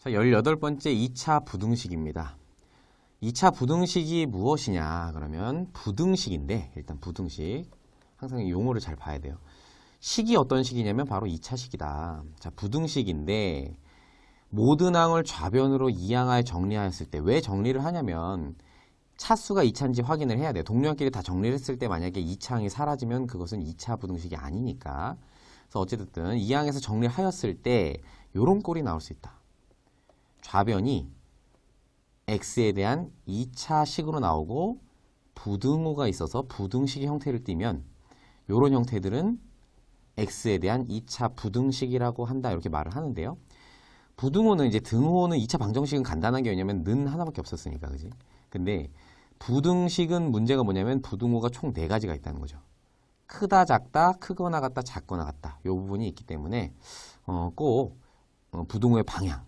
자, 18번째 2차 부등식입니다. 2차 부등식이 무엇이냐? 그러면 부등식인데, 일단 부등식. 항상 이 용어를 잘 봐야 돼요. 식이 어떤 식이냐면 바로 2차 식이다. 자, 부등식인데, 모든 항을 좌변으로 이항하여 정리하였을 때, 왜 정리를 하냐면, 차수가 2차인지 확인을 해야 돼요. 동료끼리 다 정리를 했을 때 만약에 2차 항이 사라지면 그것은 2차 부등식이 아니니까. 그래서 어쨌든 이 항에서 정리를 하였을 때, 요런 꼴이 나올 수 있다. 좌변이 x에 대한 2차 식으로 나오고 부등호가 있어서 부등식의 형태를 띠면 이런 형태들은 x에 대한 2차 부등식이라고 한다 이렇게 말을 하는데요. 부등호는 이제 등호는 2차 방정식은 간단한 게 왜냐면 는 하나밖에 없었으니까 그지? 근데 부등식은 문제가 뭐냐면 부등호가 총 4가지가 있다는 거죠. 크다 작다 크거나 같다 작거나 같다 이 부분이 있기 때문에 꼭 부등호의 방향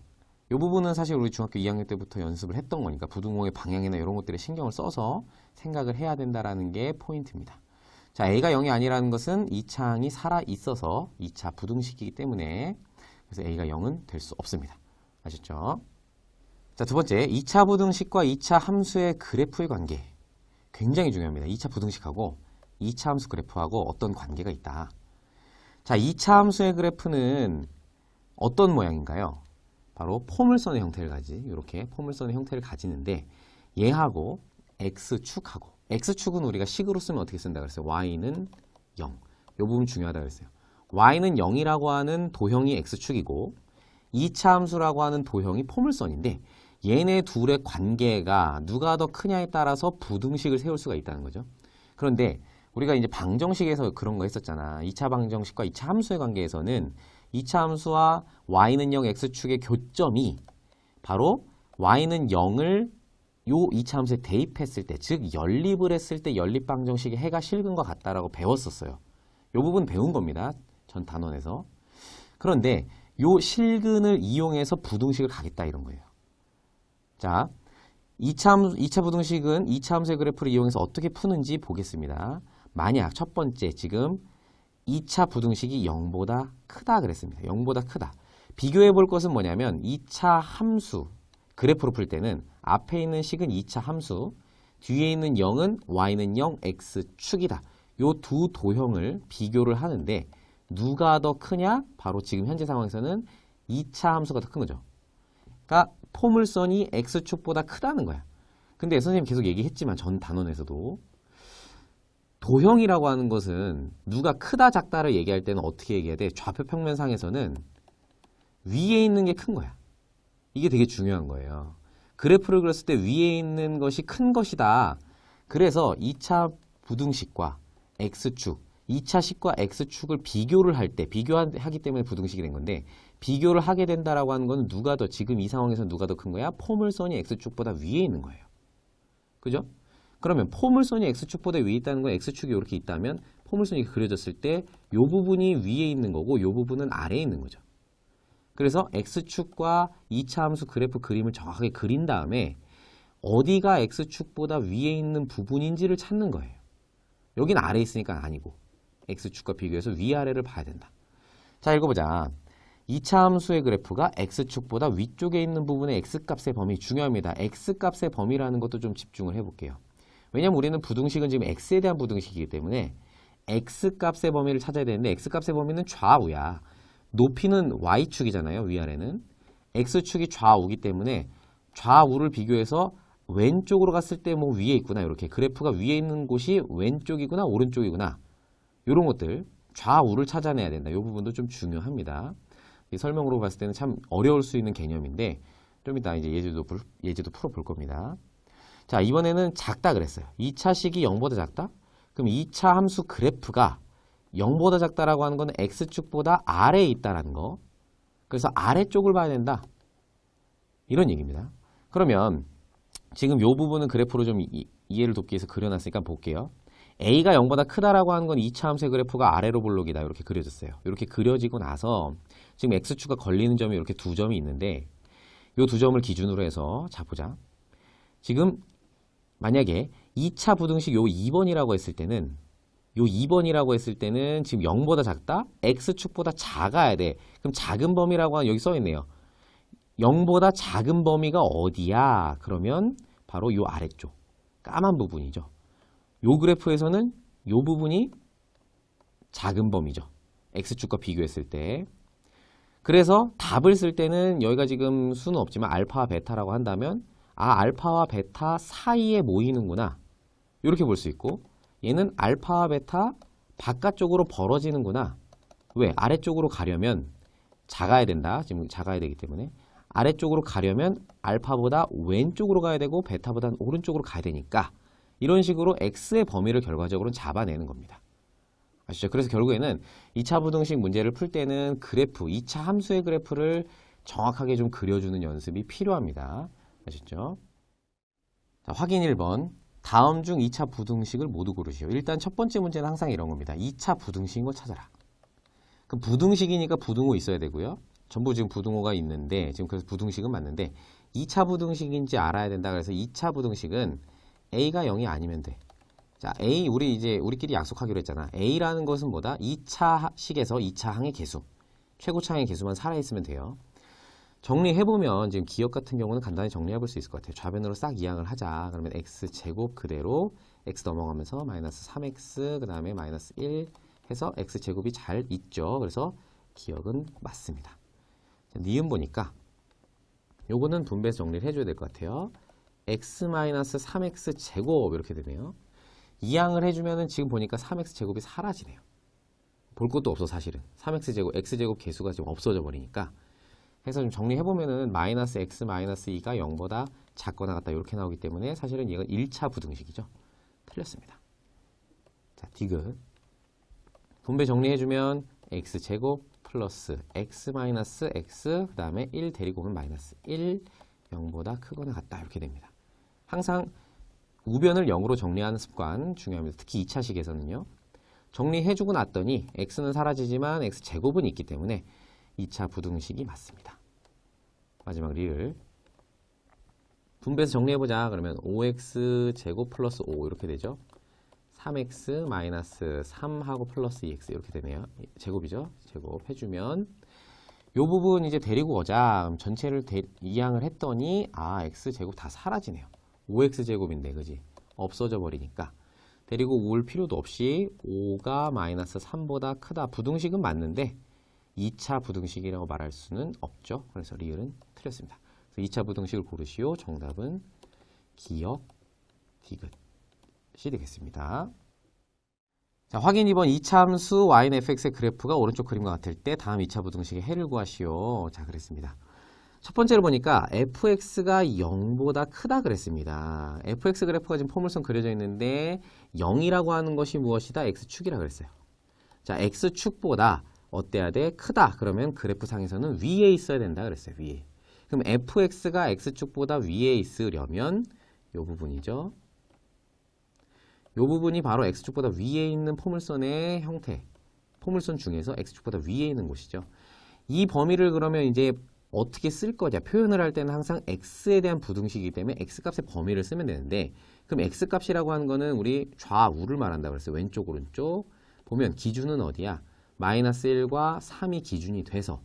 이 부분은 사실 우리 중학교 2학년 때부터 연습을 했던 거니까 부등호의 방향이나 이런 것들에 신경을 써서 생각을 해야 된다는 게 포인트입니다. 자, A가 0이 아니라는 것은 2차 항이 살아있어서 2차 부등식이기 때문에 그래서 A가 0은 될 수 없습니다. 아셨죠? 자, 두 번째, 2차 부등식과 2차 함수의 그래프의 관계. 굉장히 중요합니다. 2차 부등식하고 2차 함수 그래프하고 어떤 관계가 있다. 자, 2차 함수의 그래프는 어떤 모양인가요? 바로 포물선의 형태를 가지. 이렇게 포물선의 형태를 가지는데 얘하고 x축하고 x축은 우리가 식으로 쓰면 어떻게 쓴다 그랬어요? y는 0. 이 부분 중요하다 그랬어요. y는 0이라고 하는 도형이 x축이고 2차 함수라고 하는 도형이 포물선인데 얘네 둘의 관계가 누가 더 크냐에 따라서 부등식을 세울 수가 있다는 거죠. 그런데 우리가 이제 방정식에서 그런 거 했었잖아. 2차 방정식과 2차 함수의 관계에서는 2차 함수와 y는 0 x축의 교점이 바로 y는 0을 요 2차 함수에 대입했을 때, 즉 연립을 했을 때 연립방정식의 해가 실근과 같다라고 배웠었어요. 요 부분 배운 겁니다. 전 단원에서. 그런데 요 실근을 이용해서 부등식을 가겠다 이런 거예요. 자, 2차 부등식은 2차 함수의 그래프를 이용해서 어떻게 푸는지 보겠습니다. 만약 첫 번째 지금 2차 부등식이 0보다 크다 그랬습니다. 0보다 크다. 비교해 볼 것은 뭐냐면 2차 함수 그래프로 풀 때는 앞에 있는 식은 2차 함수, 뒤에 있는 0은 y는 0, x축이다. 요 두 도형을 비교를 하는데 누가 더 크냐? 바로 지금 현재 상황에서는 2차 함수가 더 큰 거죠. 그러니까 포물선이 x축보다 크다는 거야. 근데 선생님 계속 얘기했지만 전 단원에서도 도형이라고 하는 것은 누가 크다 작다를 얘기할 때는 어떻게 얘기해야 돼? 좌표 평면상에서는 위에 있는 게 큰 거야. 이게 되게 중요한 거예요. 그래프를 그렸을 때 위에 있는 것이 큰 것이다. 그래서 2차 부등식과 x축, 2차 식과 x축을 비교를 할 때, 비교하기 때문에 부등식이 된 건데 비교를 하게 된다라고 하는 건 누가 더, 지금 이 상황에서 누가 더 큰 거야? 포물선이 x축보다 위에 있는 거예요. 그죠? 그러면 포물선이 x축보다 위에 있다는 건 x축이 이렇게 있다면 포물선이 그려졌을 때 이 부분이 위에 있는 거고 이 부분은 아래에 있는 거죠. 그래서 x축과 2차 함수 그래프 그림을 정확하게 그린 다음에 어디가 x축보다 위에 있는 부분인지를 찾는 거예요. 여긴 아래에 있으니까 아니고 x축과 비교해서 위아래를 봐야 된다. 자, 읽어보자. 2차 함수의 그래프가 x축보다 위쪽에 있는 부분의 x값의 범위 중요합니다. x값의 범위라는 것도 좀 집중을 해볼게요. 왜냐면 우리는 부등식은 지금 x에 대한 부등식이기 때문에 x값의 범위를 찾아야 되는데 x값의 범위는 좌우야. 높이는 y축이잖아요. 위아래는. x축이 좌우기 때문에 좌우를 비교해서 왼쪽으로 갔을 때 뭐 위에 있구나. 이렇게 그래프가 위에 있는 곳이 왼쪽이구나 오른쪽이구나. 이런 것들 좌우를 찾아내야 된다. 이 부분도 좀 중요합니다. 이 설명으로 봤을 때는 참 어려울 수 있는 개념인데 좀 이따 이제 예제도 풀어볼 겁니다. 자, 이번에는 작다 그랬어요. 2차 식이 0보다 작다? 그럼 2차 함수 그래프가 0보다 작다라고 하는 건 x축보다 아래에 있다라는 거. 그래서 아래쪽을 봐야 된다. 이런 얘기입니다. 그러면 지금 이 부분은 그래프로 좀 이해를 돕기 위해서 그려놨으니까 볼게요. a가 0보다 크다라고 하는 건 2차 함수의 그래프가 아래로 볼록이다. 이렇게 그려졌어요. 이렇게 그려지고 나서 지금 x축과 걸리는 점이 이렇게 두 점이 있는데 이 두 점을 기준으로 해서 자 보자. 지금 만약에 2차 부등식 요 2번이라고 했을 때는 지금 0보다 작다? x축보다 작아야 돼. 그럼 작은 범위라고 하는 여기 써 있네요. 0보다 작은 범위가 어디야? 그러면 바로 요 아래쪽 까만 부분이죠. 요 그래프에서는 요 부분이 작은 범위죠. X축과 비교했을 때. 그래서 답을 쓸 때는 여기가 지금 수는 없지만 알파와 베타라고 한다면 알파와 베타 사이에 모이는구나. 이렇게 볼 수 있고 얘는 알파와 베타 바깥쪽으로 벌어지는구나. 왜? 아래쪽으로 가려면 작아야 된다. 지금 작아야 되기 때문에 아래쪽으로 가려면 알파보다 왼쪽으로 가야 되고 베타보다 오른쪽으로 가야 되니까 이런 식으로 X의 범위를 결과적으로 잡아내는 겁니다. 아시죠? 그래서 결국에는 2차 부등식 문제를 풀 때는 그래프, 2차 함수의 그래프를 정확하게 좀 그려주는 연습이 필요합니다. 아셨죠? 자, 확인 1번. 다음 중 2차 부등식을 모두 고르시오. 일단 첫 번째 문제는 항상 이런 겁니다. 2차 부등식인 거 찾아라. 그럼 부등식이니까 부등호 있어야 되고요. 전부 지금 부등호가 있는데 지금 그래서 부등식은 맞는데 2차 부등식인지 알아야 된다. 그래서 2차 부등식은 A가 0이 아니면 돼. 자, A 우리끼리 약속하기로 했잖아. A라는 것은 뭐다? 2차 식에서 2차 항의 개수. 최고차항의 개수만 살아있으면 돼요. 정리해보면 지금 기억 같은 경우는 간단히 정리해볼 수 있을 것 같아요. 좌변으로 싹 이항을 하자. 그러면 x제곱 그대로 x 넘어가면서 마이너스 3x 그 다음에 마이너스 1 해서 x제곱이 잘 있죠. 그래서 기억은 맞습니다. 자, 니은 보니까 요거는 분배해서 정리를 해줘야 될 것 같아요. x-3x 제곱 이렇게 되네요. 이항을 해주면은 지금 보니까 3x 제곱이 사라지네요. 볼 것도 없어 사실은. 3x 제곱, x 제곱 개수가 지금 없어져 버리니까. 해서 좀 정리해보면은 마이너스 x 마이너스 2가 0보다 작거나 같다 이렇게 나오기 때문에 사실은 이건 1차 부등식이죠. 틀렸습니다. 자, 디귿. 분배 정리해주면 x제곱 플러스 x 마이너스 x 그 다음에 1 데리고 오면 마이너스 1 0보다 크거나 같다 이렇게 됩니다. 항상 우변을 0으로 정리하는 습관 중요합니다. 특히 2차식에서는요. 정리해주고 났더니 x는 사라지지만 x제곱은 있기 때문에 2차 부등식이 맞습니다. 마지막 리을. 분배해서 정리해보자. 그러면 5x 제곱 플러스 5 이렇게 되죠. 3x 마이너스 3하고 플러스 2x 이렇게 되네요. 제곱이죠. 제곱 해주면 요 부분 이제 데리고 오자. 그럼 전체를 이항을 했더니 x제곱 다 사라지네요. 5x제곱인데 그지? 없어져 버리니까 데리고 올 필요도 없이 5가 마이너스 3보다 크다. 부등식은 맞는데 2차 부등식이라고 말할 수는 없죠. 그래서 리을은 틀렸습니다. 그래서 2차 부등식을 고르시오. 정답은 기역, 디귿이 되겠습니다. 자, 확인 2번 2차 함수 y는 fx의 그래프가 오른쪽 그림과 같을 때 다음 2차 부등식의 해를 구하시오. 자, 그랬습니다. 첫 번째로 보니까 fx가 0보다 크다 그랬습니다. fx 그래프가 지금 포물선 그려져 있는데 0이라고 하는 것이 무엇이다? x축이라 그랬어요. 자, x축보다 어때야 돼? 크다. 그러면 그래프 상에서는 위에 있어야 된다 그랬어요. 위에. 그럼 fx가 x축보다 위에 있으려면 이 부분이죠. 이 부분이 바로 x축보다 위에 있는 포물선의 형태. 포물선 중에서 x축보다 위에 있는 곳이죠. 이 범위를 그러면 이제 어떻게 쓸 거냐. 표현을 할 때는 항상 x에 대한 부등식이기 때문에 x값의 범위를 쓰면 되는데 그럼 x값이라고 하는 거는 우리 좌우를 말한다고 그랬어요. 왼쪽 오른쪽. 보면 기준은 어디야? 마이너스 1과 3이 기준이 돼서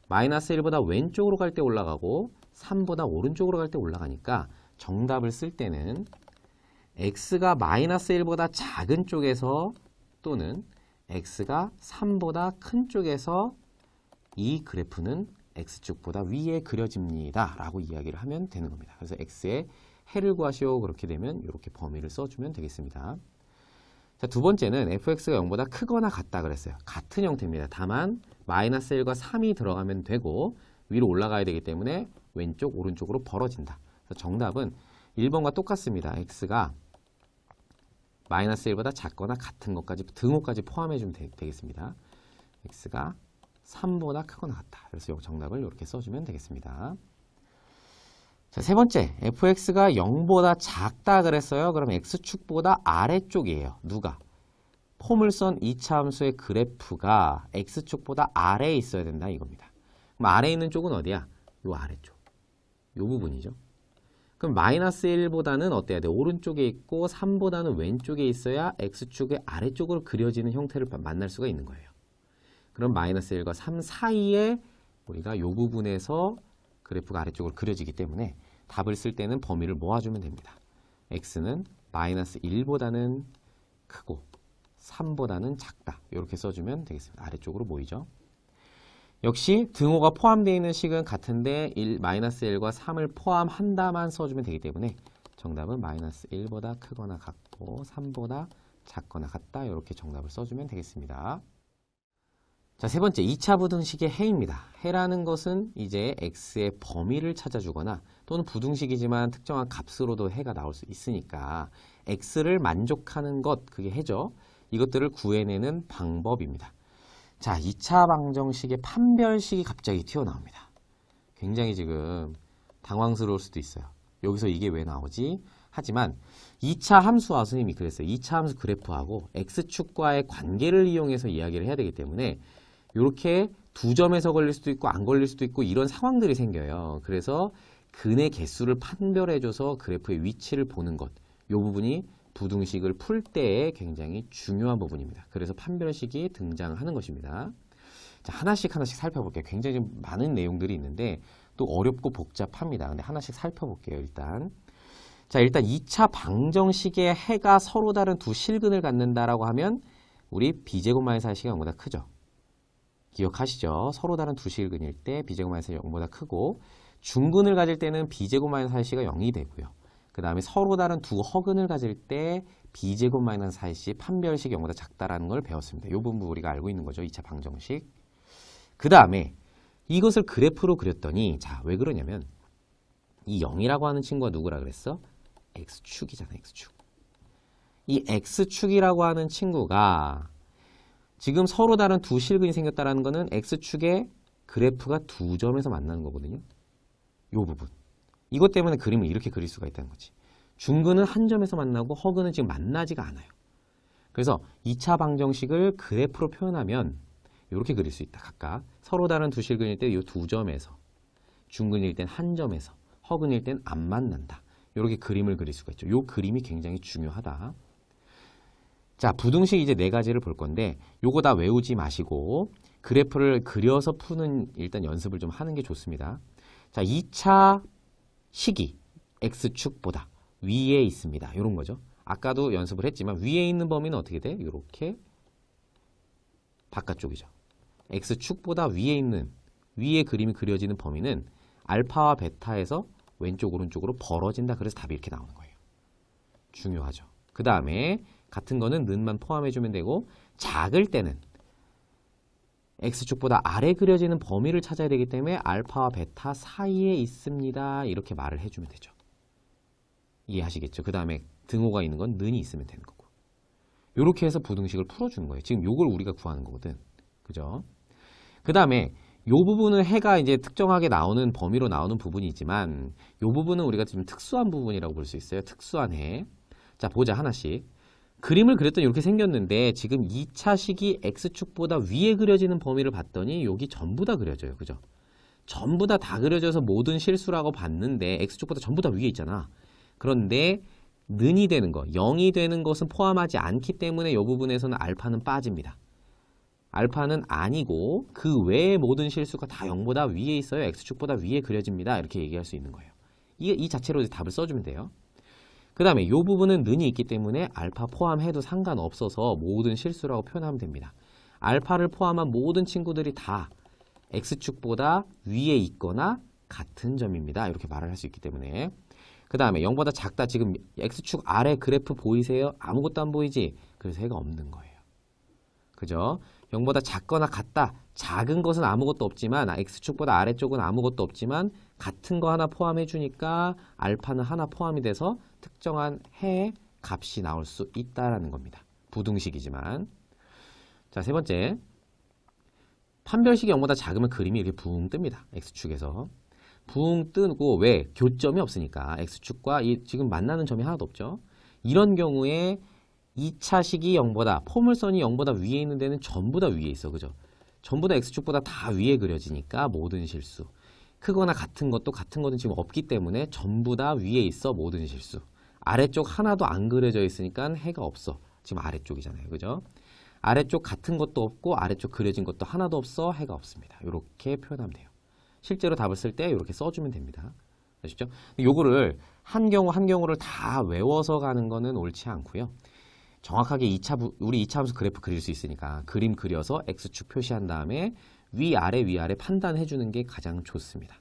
마이너스 1보다 왼쪽으로 갈 때 올라가고 3보다 오른쪽으로 갈 때 올라가니까 정답을 쓸 때는 x가 마이너스 1보다 작은 쪽에서 또는 x가 3보다 큰 쪽에서 이 그래프는 x축보다 위에 그려집니다. 라고 이야기를 하면 되는 겁니다. 그래서 x의 해를 구하시오. 그렇게 되면 이렇게 범위를 써주면 되겠습니다. 자, 두 번째는 fx가 0보다 크거나 같다 그랬어요. 같은 형태입니다. 다만 마이너스 1과 3이 들어가면 되고 위로 올라가야 되기 때문에 왼쪽 오른쪽으로 벌어진다. 그래서 정답은 1번과 똑같습니다. x가 마이너스 1보다 작거나 같은 것까지 등호까지 포함해 주면 되겠습니다. x가 3보다 크거나 같다. 그래서 정답을 이렇게 써주면 되겠습니다. 자, 세 번째, fx가 0보다 작다 그랬어요. 그럼 x축보다 아래쪽이에요. 누가? 포물선 2차 함수의 그래프가 x축보다 아래에 있어야 된다 이겁니다. 그럼 아래에 있는 쪽은 어디야? 요 아래쪽. 요 부분이죠. 그럼 마이너스 1보다는 어때야 돼? 오른쪽에 있고 3보다는 왼쪽에 있어야 x축의 아래쪽으로 그려지는 형태를 만날 수가 있는 거예요. 그럼 마이너스 1과 3 사이에 우리가 요 부분에서 그래프가 아래쪽으로 그려지기 때문에 답을 쓸 때는 범위를 모아주면 됩니다. x는 마이너스 1보다는 크고 3보다는 작다. 이렇게 써주면 되겠습니다. 아래쪽으로 모이죠. 역시 등호가 포함되어 있는 식은 같은데 마이너스 1과 3을 포함한다만 써주면 되기 때문에 정답은 마이너스 1보다 크거나 같고 3보다 작거나 같다. 이렇게 정답을 써주면 되겠습니다. 자, 세 번째 2차 부등식의 해입니다. 해라는 것은 이제 x의 범위를 찾아주거나 또는 부등식이지만 특정한 값으로도 해가 나올 수 있으니까 x를 만족하는 것, 그게 해죠. 이것들을 구해내는 방법입니다. 자, 2차 방정식의 판별식이 갑자기 튀어나옵니다. 굉장히 지금 당황스러울 수도 있어요. 여기서 이게 왜 나오지? 하지만 2차 함수와 선생님이 그랬어요. 2차 함수 그래프하고 x축과의 관계를 이용해서 이야기를 해야 되기 때문에 이렇게 두 점에서 걸릴 수도 있고 안 걸릴 수도 있고 이런 상황들이 생겨요. 그래서 근의 개수를 판별해줘서 그래프의 위치를 보는 것, 이 부분이 부등식을 풀 때에 굉장히 중요한 부분입니다. 그래서 판별식이 등장하는 것입니다. 자, 하나씩 살펴볼게요. 굉장히 많은 내용들이 있는데 또 어렵고 복잡합니다. 근데 하나씩 살펴볼게요. 일단 2차 방정식의 해가 서로 다른 두 실근을 갖는다라고 하면 우리 b제곱 마이너스 4c가 0보다 크죠. 기억하시죠? 서로 다른 두 실근일 때 b제곱 마이너스 0보다 크고 중근을 가질 때는 b제곱 마이너스 4c가 0이 되고요. 그 다음에 서로 다른 두 허근을 가질 때 b제곱 마이너스 4c 판별식이 0보다 작다라는 걸 배웠습니다. 이 부분 우리가 알고 있는 거죠. 2차 방정식. 그 다음에 이것을 그래프로 그렸더니 자, 왜 그러냐면 이 0이라고 하는 친구가 누구라 그랬어? x축이잖아. x축. 이 x축이라고 하는 친구가 지금 서로 다른 두 실근이 생겼다는 거는 x축의 그래프가 두 점에서 만나는 거거든요. 이 부분. 이것 때문에 그림을 이렇게 그릴 수가 있다는 거지. 중근은 한 점에서 만나고 허근은 지금 만나지가 않아요. 그래서 2차 방정식을 그래프로 표현하면 이렇게 그릴 수 있다. 각각 서로 다른 두 실근일 때 이 두 점에서, 중근일 땐 한 점에서, 허근일 땐 안 만난다. 이렇게 그림을 그릴 수가 있죠. 이 그림이 굉장히 중요하다. 자, 부등식 이제 네 가지를 볼 건데 요거 다 외우지 마시고 그래프를 그려서 푸는 일단 연습을 좀 하는 게 좋습니다. 자, 2차 식이 x축보다 위에 있습니다. 이런 거죠. 아까도 연습을 했지만 위에 있는 범위는 어떻게 돼? 이렇게 바깥쪽이죠. x축보다 위에 있는 위에 그림이 그려지는 범위는 알파와 베타에서 왼쪽 오른쪽으로 벌어진다. 그래서 답이 이렇게 나오는 거예요. 중요하죠. 그 다음에 같은 거는 는만 포함해주면 되고 작을 때는 x축보다 아래 그려지는 범위를 찾아야 되기 때문에 알파와 베타 사이에 있습니다. 이렇게 말을 해주면 되죠. 이해하시겠죠? 그 다음에 등호가 있는 건 는이 있으면 되는 거고. 이렇게 해서 부등식을 풀어주는 거예요. 지금 요걸 우리가 구하는 거거든. 그죠? 그 다음에 요 부분은 해가 이제 특정하게 나오는 범위로 나오는 부분이지만 요 부분은 우리가 좀 특수한 부분이라고 볼 수 있어요. 특수한 해. 자, 보자 하나씩. 그림을 그렸더니 이렇게 생겼는데 지금 2차 식이 x축보다 위에 그려지는 범위를 봤더니 여기 전부 다 그려져요. 그죠? 전부 다 그려져서 모든 실수라고 봤는데 x축보다 전부 다 위에 있잖아. 그런데 는이 되는 거, 0이 되는 것은 포함하지 않기 때문에 이 부분에서는 알파는 빠집니다. 알파는 아니고 그 외의 모든 실수가 다 0보다 위에 있어요. x축보다 위에 그려집니다. 이렇게 얘기할 수 있는 거예요. 이 자체로 이제 답을 써주면 돼요. 그 다음에 이 부분은 는이 있기 때문에 알파 포함해도 상관없어서 모든 실수라고 표현하면 됩니다. 알파를 포함한 모든 친구들이 다 x축보다 위에 있거나 같은 점입니다. 이렇게 말을 할 수 있기 때문에. 그 다음에 0보다 작다. 지금 x축 아래 그래프 보이세요? 아무것도 안 보이지? 그래서 해가 없는 거예요. 그죠? 0보다 작거나 같다. 작은 것은 아무것도 없지만 x축보다 아래쪽은 아무것도 없지만 같은 거 하나 포함해 주니까 알파는 하나 포함이 돼서 특정한 해의 값이 나올 수 있다라는 겁니다. 부등식이지만. 자, 세 번째. 판별식이 0보다 작으면 그림이 이렇게 붕 뜹니다. x축에서. 붕 뜨고 왜? 교점이 없으니까. x축과 지금 만나는 점이 하나도 없죠. 이런 경우에 2차 식이 0보다, 포물선이 0보다 위에 있는 데는 전부 다 위에 있어. 그죠? 전부 다 x축보다 다 위에 그려지니까 모든 실수. 크거나 같은 것은 지금 없기 때문에 전부 다 위에 있어. 모든 실수. 아래쪽 하나도 안 그려져 있으니까 해가 없어. 지금 아래쪽이잖아요. 그죠? 아래쪽 같은 것도 없고 아래쪽 그려진 것도 하나도 없어. 해가 없습니다. 이렇게 표현하면 돼요. 실제로 답을 쓸 때 이렇게 써주면 됩니다. 아시죠? 요거를 한 경우 한 경우를 다 외워서 가는 거는 옳지 않고요. 정확하게 우리 2차 함수 그래프 그릴 수 있으니까 그림 그려서 X축 표시한 다음에 위아래 판단해 주는 게 가장 좋습니다.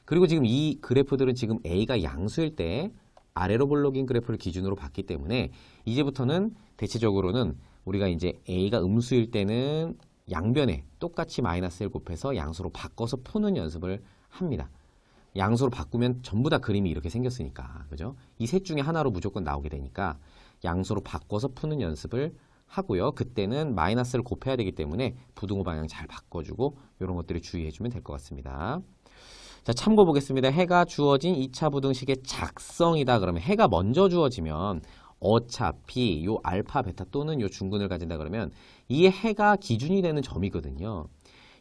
그리고 지금 이 그래프들은 지금 A가 양수일 때 아래로 볼록인 그래프를 기준으로 봤기 때문에 이제부터는 대체적으로는 우리가 이제 A가 음수일 때는 양변에 똑같이 마이너스 1 곱해서 양수로 바꿔서 푸는 연습을 합니다. 양수로 바꾸면 전부 다 그림이 이렇게 생겼으니까, 그죠? 이 셋 중에 하나로 무조건 나오게 되니까 양수로 바꿔서 푸는 연습을 하고요. 그때는 마이너스를 곱해야 되기 때문에 부등호 방향 잘 바꿔주고 이런 것들을 주의해주면 될 것 같습니다. 자, 참고 보겠습니다. 해가 주어진 2차 부등식의 작성이다. 그러면 해가 먼저 주어지면 어차피 요 알파, 베타 또는 요 중근을 가진다 그러면 이 해가 기준이 되는 점이거든요.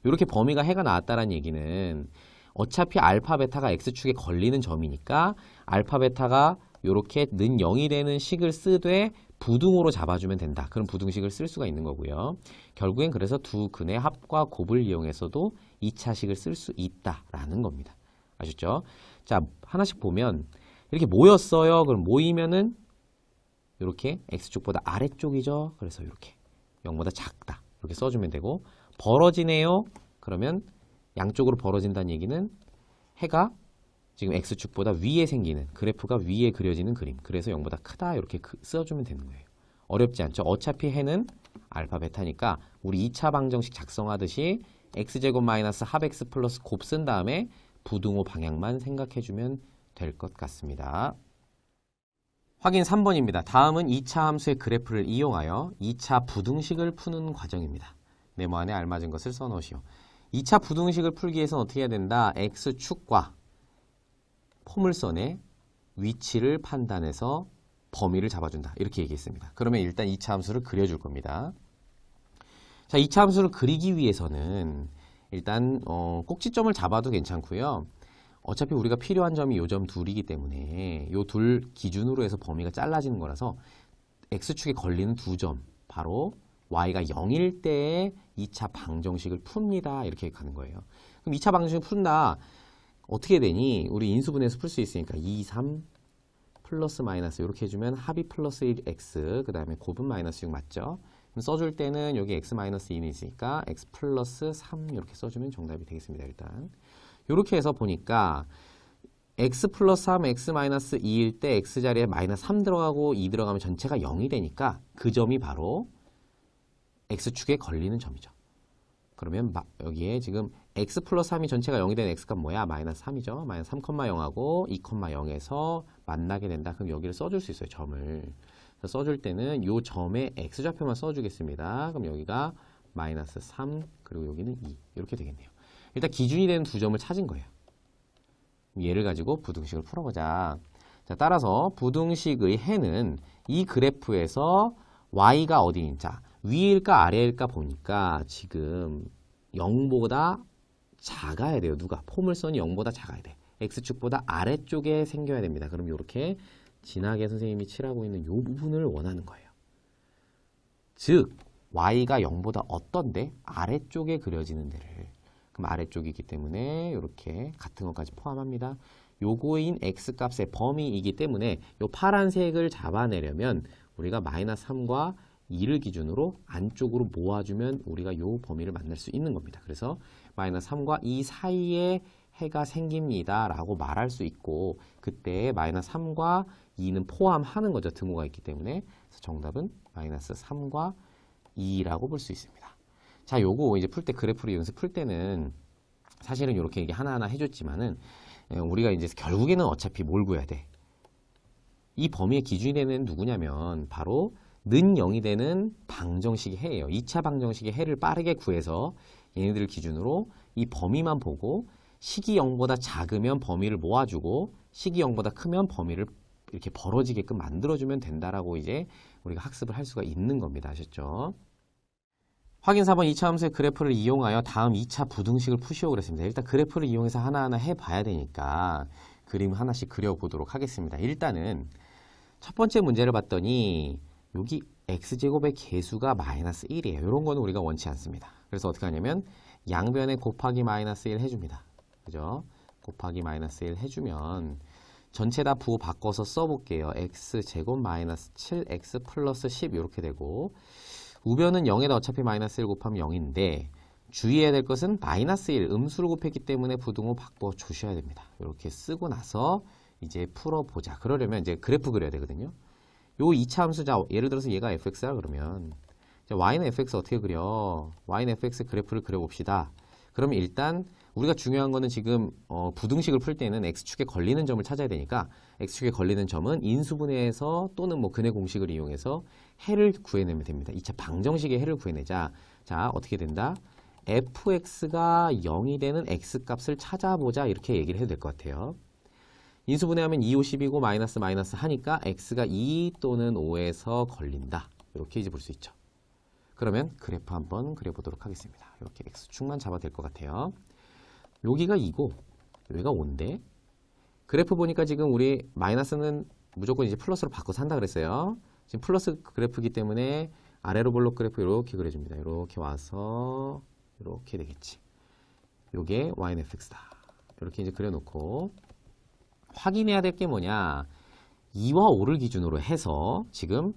이렇게 범위가 해가 나왔다는 얘기는 어차피 알파, 베타가 X축에 걸리는 점이니까 알파, 베타가 이렇게 는 0이 되는 식을 쓰되 부등호로 잡아주면 된다. 그런 부등식을 쓸 수가 있는 거고요. 결국엔 그래서 두 근의 합과 곱을 이용해서도 2차식을 쓸 수 있다라는 겁니다. 아셨죠? 자, 하나씩 보면 이렇게 모였어요. 그럼 모이면은 이렇게 X축보다 아래쪽이죠. 그래서 이렇게 0보다 작다. 이렇게 써주면 되고 벌어지네요. 그러면 양쪽으로 벌어진다는 얘기는 해가 지금 X축보다 위에 생기는 그래프가 위에 그려지는 그림. 그래서 0보다 크다. 이렇게 써주면 되는 거예요. 어렵지 않죠? 어차피 해는 알파, 베타니까 우리 2차 방정식 작성하듯이 X제곱 마이너스 합 X 플러스 곱 쓴 다음에 부등호 방향만 생각해주면 될 것 같습니다. 확인 3번입니다. 다음은 2차 함수의 그래프를 이용하여 2차 부등식을 푸는 과정입니다. 메모 안에 알맞은 것을 써놓으시오. 2차 부등식을 풀기 위해서는 어떻게 해야 된다? X축과 포물선의 위치를 판단해서 범위를 잡아준다. 이렇게 얘기했습니다. 그러면 일단 2차 함수를 그려줄 겁니다. 자, 2차 함수를 그리기 위해서는 일단 꼭지점을 잡아도 괜찮고요. 어차피 우리가 필요한 점이 요 점 둘이기 때문에 요 둘 기준으로 해서 범위가 잘라지는 거라서 X축에 걸리는 두 점, 바로 Y가 0일 때에 2차 방정식을 풉니다. 이렇게 가는 거예요. 그럼 2차 방정식을 푼다. 어떻게 되니? 우리 인수분해해서 풀 수 있으니까 2, 3 플러스 마이너스 이렇게 해주면 합이 플러스 1x 그 다음에 곱은 마이너스 6 맞죠? 그럼 써줄 때는 여기 x 마이너스 2는 있으니까 x 플러스 3 이렇게 써주면 정답이 되겠습니다. 일단 이렇게 해서 보니까 x 플러스 3, x 마이너스 2일 때 x 자리에 마이너스 3 들어가고 2 들어가면 전체가 0이 되니까 그 점이 바로 x축에 걸리는 점이죠. 그러면 여기에 지금 x 플러스 3이 전체가 0이 되는 x값 뭐야? 마이너스 3이죠. 마이너스 3,0하고 2,0에서 만나게 된다. 그럼 여기를 써줄 수 있어요. 점을. 써줄 때는 이 점에 x좌표만 써주겠습니다. 그럼 여기가 마이너스 3 그리고 여기는 2 이렇게 되겠네요. 일단 기준이 되는 두 점을 찾은 거예요. 얘를 가지고 부등식을 풀어보자. 자, 따라서 부등식의 해는 이 그래프에서 y가 어디인 자 위일까 아래일까 보니까 지금 0보다 작아야 돼요. 누가? 포물선이 0보다 작아야 돼. X축보다 아래쪽에 생겨야 됩니다. 그럼 이렇게 진하게 선생님이 칠하고 있는 이 부분을 원하는 거예요. 즉 Y가 0보다 어떤데? 아래쪽에 그려지는 데를. 그럼 아래쪽이기 때문에 이렇게 같은 것까지 포함합니다. 요거인 X값의 범위이기 때문에 요 파란색을 잡아내려면 우리가 마이너스 3과 2를 기준으로 안쪽으로 모아주면 우리가 요 범위를 만날 수 있는 겁니다. 그래서 마이너스 3과 2 사이에 해가 생깁니다 라고 말할 수 있고 그때 마이너스 3과 2는 포함하는 거죠. 등호가 있기 때문에. 그래서 정답은 마이너스 3과 2라고 볼 수 있습니다. 자, 요거 이제 풀 때 그래프를 이용해서 풀 때는 사실은 이렇게 얘기 하나하나 해줬지만은 우리가 이제 결국에는 어차피 뭘 구해야 돼? 이 범위의 기준이 되는 누구냐면 바로 는 0이 되는 방정식의 해예요. 2차 방정식의 해를 빠르게 구해서 얘네들을 기준으로 이 범위만 보고 식이 0보다 작으면 범위를 모아주고 식이 0보다 크면 범위를 이렇게 벌어지게끔 만들어주면 된다라고 이제 우리가 학습을 할 수가 있는 겁니다. 아셨죠? 확인 4번 2차 함수의 그래프를 이용하여 다음 2차 부등식을 푸시오 그랬습니다. 일단 그래프를 이용해서 하나하나 해봐야 되니까 그림 하나씩 그려보도록 하겠습니다. 일단은 첫 번째 문제를 봤더니 여기 x제곱의 개수가 마이너스 1이에요. 이런 거는 우리가 원치 않습니다. 그래서 어떻게 하냐면 양변에 곱하기 마이너스 1 해줍니다. 그죠? 곱하기 마이너스 1 해주면 전체 다 부호 바꿔서 써볼게요. x제곱 마이너스 7x 플러스 10 이렇게 되고 우변은 0에다 어차피 마이너스 1 곱하면 0인데 주의해야 될 것은 마이너스 1 음수를 곱했기 때문에 부등호 바꿔 주셔야 됩니다. 이렇게 쓰고 나서 이제 풀어보자. 그러려면 이제 그래프 그려야 되거든요. 요 2차 함수자 예를 들어서 얘가 fx라 그러면 y는 fx 어떻게 그려? y는 fx 그래프를 그려봅시다. 그러면 일단 우리가 중요한 거는 지금 부등식을 풀 때는 x축에 걸리는 점을 찾아야 되니까 x축에 걸리는 점은 인수분해해서 또는 뭐 근의 공식을 이용해서 해를 구해내면 됩니다. 2차 방정식의 해를 구해내자. 자, 어떻게 된다? fx가 0이 되는 x값을 찾아보자 이렇게 얘기를 해도 될 것 같아요. 인수분해하면 2, 5, 10이고 마이너스 하니까 x가 2 또는 5에서 걸린다. 이렇게 이제 볼 수 있죠. 그러면 그래프 한번 그려보도록 하겠습니다. 이렇게 x축만 잡아도 될 것 같아요. 여기가 2고 여기가 5인데 그래프 보니까 지금 우리 마이너스는 무조건 이제 플러스로 바꿔서 한다 그랬어요. 지금 플러스 그래프이기 때문에 아래로 볼록 그래프 이렇게 그려줍니다. 이렇게 와서 이렇게 되겠지. 요게 y는 fx다. 이렇게 이제 그려놓고 확인해야 될 게 뭐냐. 2와 5를 기준으로 해서 지금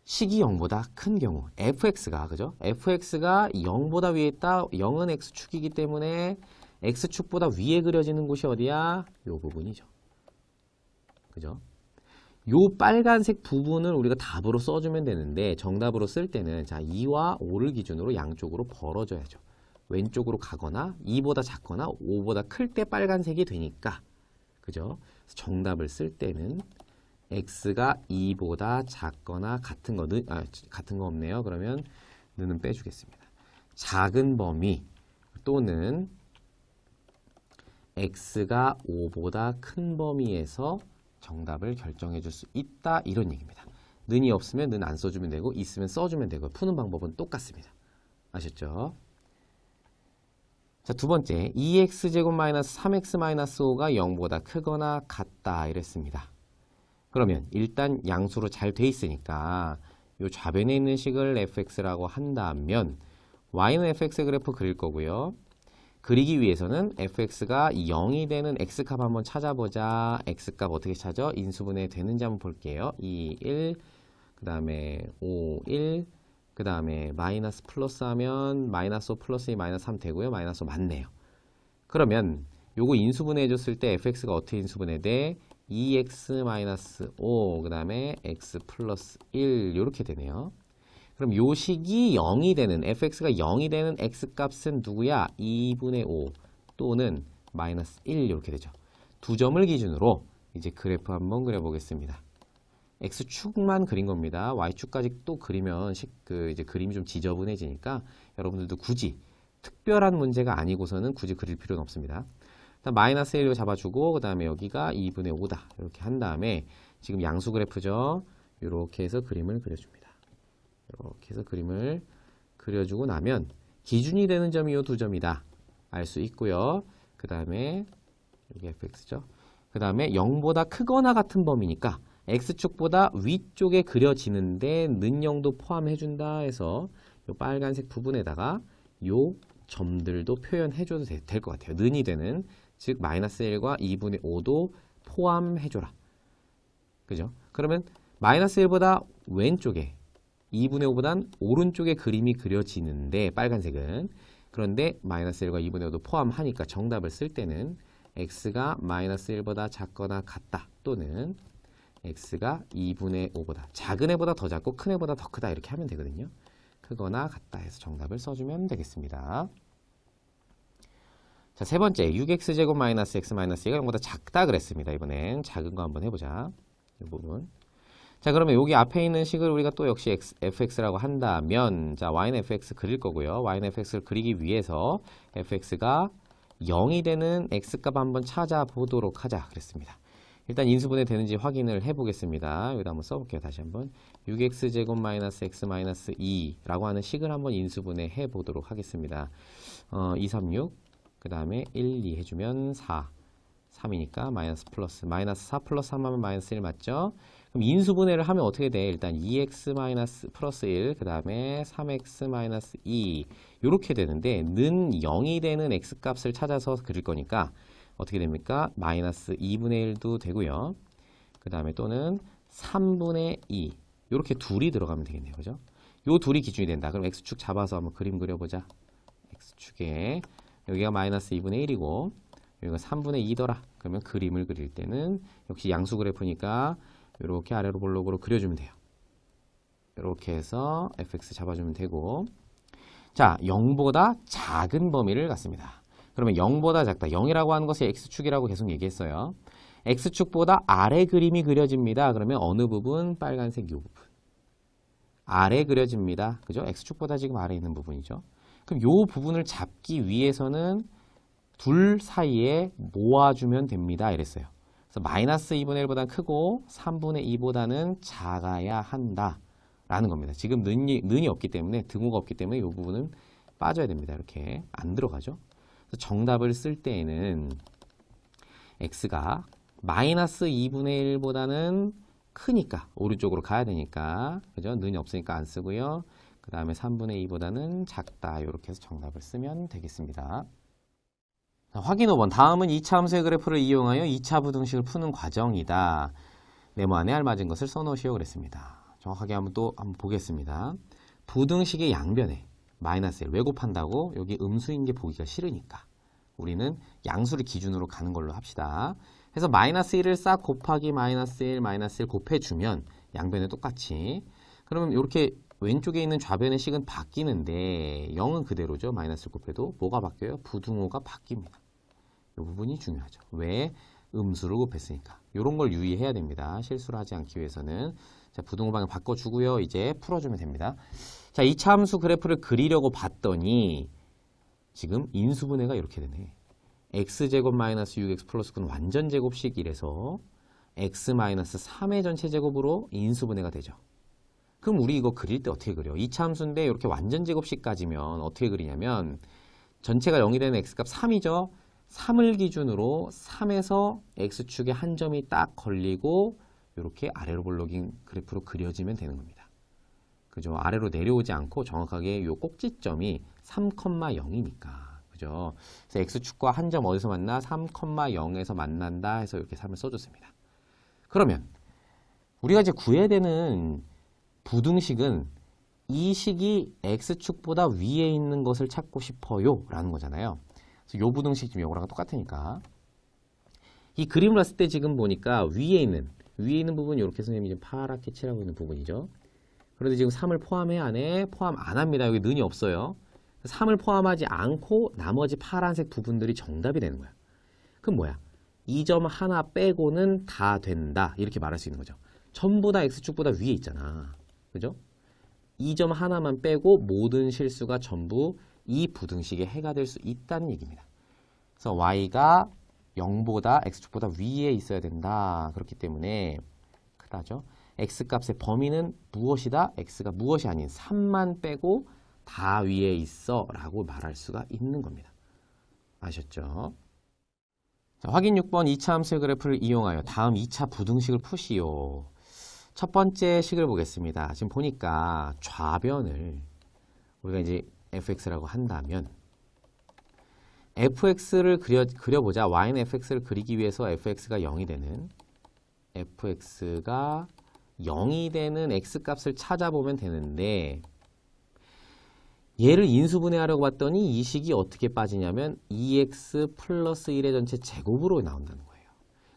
식이 0보다 큰 경우 fx가 그죠? fx가 0보다 위에 있다. 0은 x축이기 때문에 x축보다 위에 그려지는 곳이 어디야? 요 부분이죠. 그죠? 요 빨간색 부분을 우리가 답으로 써주면 되는데 정답으로 쓸 때는 자 2와 5를 기준으로 양쪽으로 벌어져야죠. 왼쪽으로 가거나 2보다 작거나 5보다 클 때 빨간색이 되니까 그죠? 정답을 쓸 때는 x가 2보다 작거나 같은 거, 같은 거 없네요. 그러면 는은 빼주겠습니다. 작은 범위 또는 x가 5보다 큰 범위에서 정답을 결정해 줄 수 있다. 이런 얘기입니다. 는이 없으면 는 안 써주면 되고 있으면 써주면 되고 푸는 방법은 똑같습니다. 아셨죠? 자, 두 번째 2x제곱 마이너스 3x 마이너스 5가 0보다 크거나 같다 이랬습니다. 그러면 일단 양수로 잘 돼 있으니까 이 좌변에 있는 식을 fx라고 한다면 y는 fx 그래프 그릴 거고요. 그리기 위해서는 fx가 0이 되는 x값 한번 찾아보자. x값 어떻게 찾아? 인수분해 되는지 한번 볼게요. 2, 1, 그 다음에 5, 1, 그 다음에 마이너스 플러스 하면 마이너스 5 플러스 2 마이너스 3 되고요. 마이너스 5 맞네요. 그러면 요거 인수분해 해줬을 때 fx가 어떻게 인수분해 돼? 2x 마이너스 5, 그 다음에 x 플러스 1 이렇게 되네요. 그럼 요 식이 0이 되는 fx가 0이 되는 x값은 누구야? 2분의 5 또는 마이너스 1 이렇게 되죠. 두 점을 기준으로 이제 그래프 한번 그려보겠습니다. x축만 그린 겁니다. y축까지 또 그리면 이제 그림이 좀 지저분해지니까 여러분들도 굳이 특별한 문제가 아니고서는 굳이 그릴 필요는 없습니다. 마이너스 1로 잡아주고 그 다음에 여기가 2분의 5다 이렇게 한 다음에 지금 양수 그래프죠. 이렇게 해서 그림을 그려줍니다. 이렇게 해서 그림을 그려주고 나면 기준이 되는 점이 이 두 점이다 알 수 있고요. 그 다음에 여기 fx죠. 그 다음에 0보다 크거나 같은 범위니까 x축보다 위쪽에 그려지는데 는 0도 포함해준다 해서 이 빨간색 부분에다가 요 점들도 표현해줘도 될 것 같아요. 는이 되는 즉 마이너스 1과 2분의 5도 포함해줘라. 그죠? 그러면 마이너스 1보다 왼쪽에 2분의 5보단 오른쪽에 그림이 그려지는데 빨간색은 그런데 마이너스 1과 2분의 5도 포함하니까 정답을 쓸 때는 x가 마이너스 1보다 작거나 같다 또는 x가 2분의 5보다 작은 애보다 더 작고 큰 애보다 더 크다 이렇게 하면 되거든요. 크거나 같다 해서 정답을 써주면 되겠습니다. 자, 세 번째 6x제곱 마이너스 x 마이너스 2가 0보다 작다 그랬습니다. 이번엔 작은 거 한번 해보자. 이 부분. 자, 그러면 여기 앞에 있는 식을 우리가 또 역시 fx라고 한다면 자, y는 fx 그릴 거고요. y는 fx를 그리기 위해서 fx가 0이 되는 x값 한번 찾아보도록 하자 그랬습니다. 일단 인수분해 되는지 확인을 해보겠습니다. 여기다 한번 써볼게요. 다시 한번 6x제곱 마이너스 x 마이너스 2라고 하는 식을 한번 인수분해 해보도록 하겠습니다. 2, 3, 6, 그 다음에 1, 2 해주면 4, 3이니까 마이너스 플러스, 마이너스 4 플러스 3 하면 마이너스 1 맞죠? 그럼 인수분해를 하면 어떻게 돼? 일단 2x 플러스 1, 그 다음에 3x 2 이렇게 되는데 는 0이 되는 x값을 찾아서 그릴 거니까 어떻게 됩니까? 마이너스 2분의 1도 되고요. 그 다음에 또는 3분의 2 이렇게 둘이 들어가면 되겠네요. 그죠? 요 둘이 기준이 된다. 그럼 x축 잡아서 한번 그림 그려보자. x축에 여기가 마이너스 2분의 1이고 여기가 3분의 2더라. 그러면 그림을 그릴 때는 역시 양수 그래프니까 이렇게 아래로 볼록으로 그려주면 돼요. 이렇게 해서 fx 잡아주면 되고 자, 0보다 작은 범위를 갖습니다. 그러면 0보다 작다. 0이라고 하는 것이 x축이라고 계속 얘기했어요. x축보다 아래 그림이 그려집니다. 그러면 어느 부분? 빨간색 이 부분. 아래 그려집니다. 그죠? x축보다 지금 아래 있는 부분이죠. 그럼 이 부분을 잡기 위해서는 둘 사이에 모아주면 됩니다. 이랬어요. 그래서 마이너스 2분의 1보다 크고 3분의 2보다는 작아야 한다. 라는 겁니다. 지금 는이 없기 때문에 등호가 없기 때문에 이 부분은 빠져야 됩니다. 이렇게 안 들어가죠. 그래서 정답을 쓸 때에는 x가 마이너스 2분의 1보다는 크니까 오른쪽으로 가야 되니까 그죠? 는이 없으니까 안 쓰고요. 그 다음에 3분의 2보다는 작다. 이렇게 해서 정답을 쓰면 되겠습니다. 자, 확인 5번. 다음은 2차 함수의 그래프를 이용하여 2차 부등식을 푸는 과정이다. 네모 안에 알맞은 것을 써놓으시오 그랬습니다. 정확하게 한번 보겠습니다. 부등식의 양변에 마이너스 1 왜 곱한다고? 여기 음수인 게 보기가 싫으니까 우리는 양수를 기준으로 가는 걸로 합시다. 그래서 마이너스 1을 싹 곱하기 마이너스 1 곱해주면 양변에 똑같이 그러면 이렇게 왼쪽에 있는 좌변의 식은 바뀌는데 0은 그대로죠. 마이너스를 곱해도 뭐가 바뀌어요? 부등호가 바뀝니다. 이 부분이 중요하죠. 왜? 음수를 곱했으니까. 이런 걸 유의해야 됩니다. 실수를 하지 않기 위해서는. 자, 부등호 방향 바꿔주고요. 이제 풀어주면 됩니다. 자, 2차 함수 그래프를 그리려고 봤더니 지금 인수분해가 이렇게 되네. x제곱 마이너스 6x 플러스 9는 완전 제곱식이라서 x 마이너스 3의 전체 제곱으로 인수분해가 되죠. 그럼 우리 이거 그릴 때 어떻게 그려? 2차 함수인데 이렇게 완전 제곱식까지면 어떻게 그리냐면 전체가 0이 되는 x값 3이죠. 3을 기준으로 3에서 x축에 한 점이 딱 걸리고 이렇게 아래로 볼록인 그래프로 그려지면 되는 겁니다. 그죠? 아래로 내려오지 않고 정확하게 이 꼭지점이 3,0이니까. 그죠? 그래서 x축과 한 점 어디서 만나? 3,0에서 만난다 해서 이렇게 3을 써줬습니다. 그러면 우리가 이제 구해야 되는 부등식은 이 식이 x축보다 위에 있는 것을 찾고 싶어요 라는 거잖아요. 그래서 요 부등식 지금 요거랑 똑같으니까 이 그림을 봤을 때 지금 보니까 위에 있는 부분이 이렇게 선생님이 지금 파랗게 칠하고 있는 부분이죠. 그런데 지금 3을 포함해 안 해? 포함 안 합니다. 여기 는이 없어요. 3을 포함하지 않고 나머지 파란색 부분들이 정답이 되는 거야. 그럼 뭐야? 이 점 하나 빼고는 다 된다. 이렇게 말할 수 있는 거죠. 전부 다 x축보다 위에 있잖아. 그죠? 이 점 하나만 빼고 모든 실수가 전부 이 부등식의 해가 될 수 있다는 얘기입니다. 그래서 y가 0보다 x축보다 위에 있어야 된다. 그렇기 때문에 크다죠. x값의 범위는 무엇이다? x가 무엇이 아닌 3만 빼고 다 위에 있어 라고 말할 수가 있는 겁니다. 아셨죠? 자, 확인 6번 2차 함수의 그래프를 이용하여 다음 2차 부등식을 푸시오. 첫 번째 식을 보겠습니다. 지금 보니까 좌변을 우리가 이제 fx라고 한다면 fx를 그려보자. y는 fx를 그리기 위해서 fx가 0이 되는 fx가 0이 되는 x값을 찾아보면 되는데 얘를 인수분해하려고 봤더니 이 식이 어떻게 빠지냐면 2x 플러스 1의 전체 제곱으로 나온다는 거예요.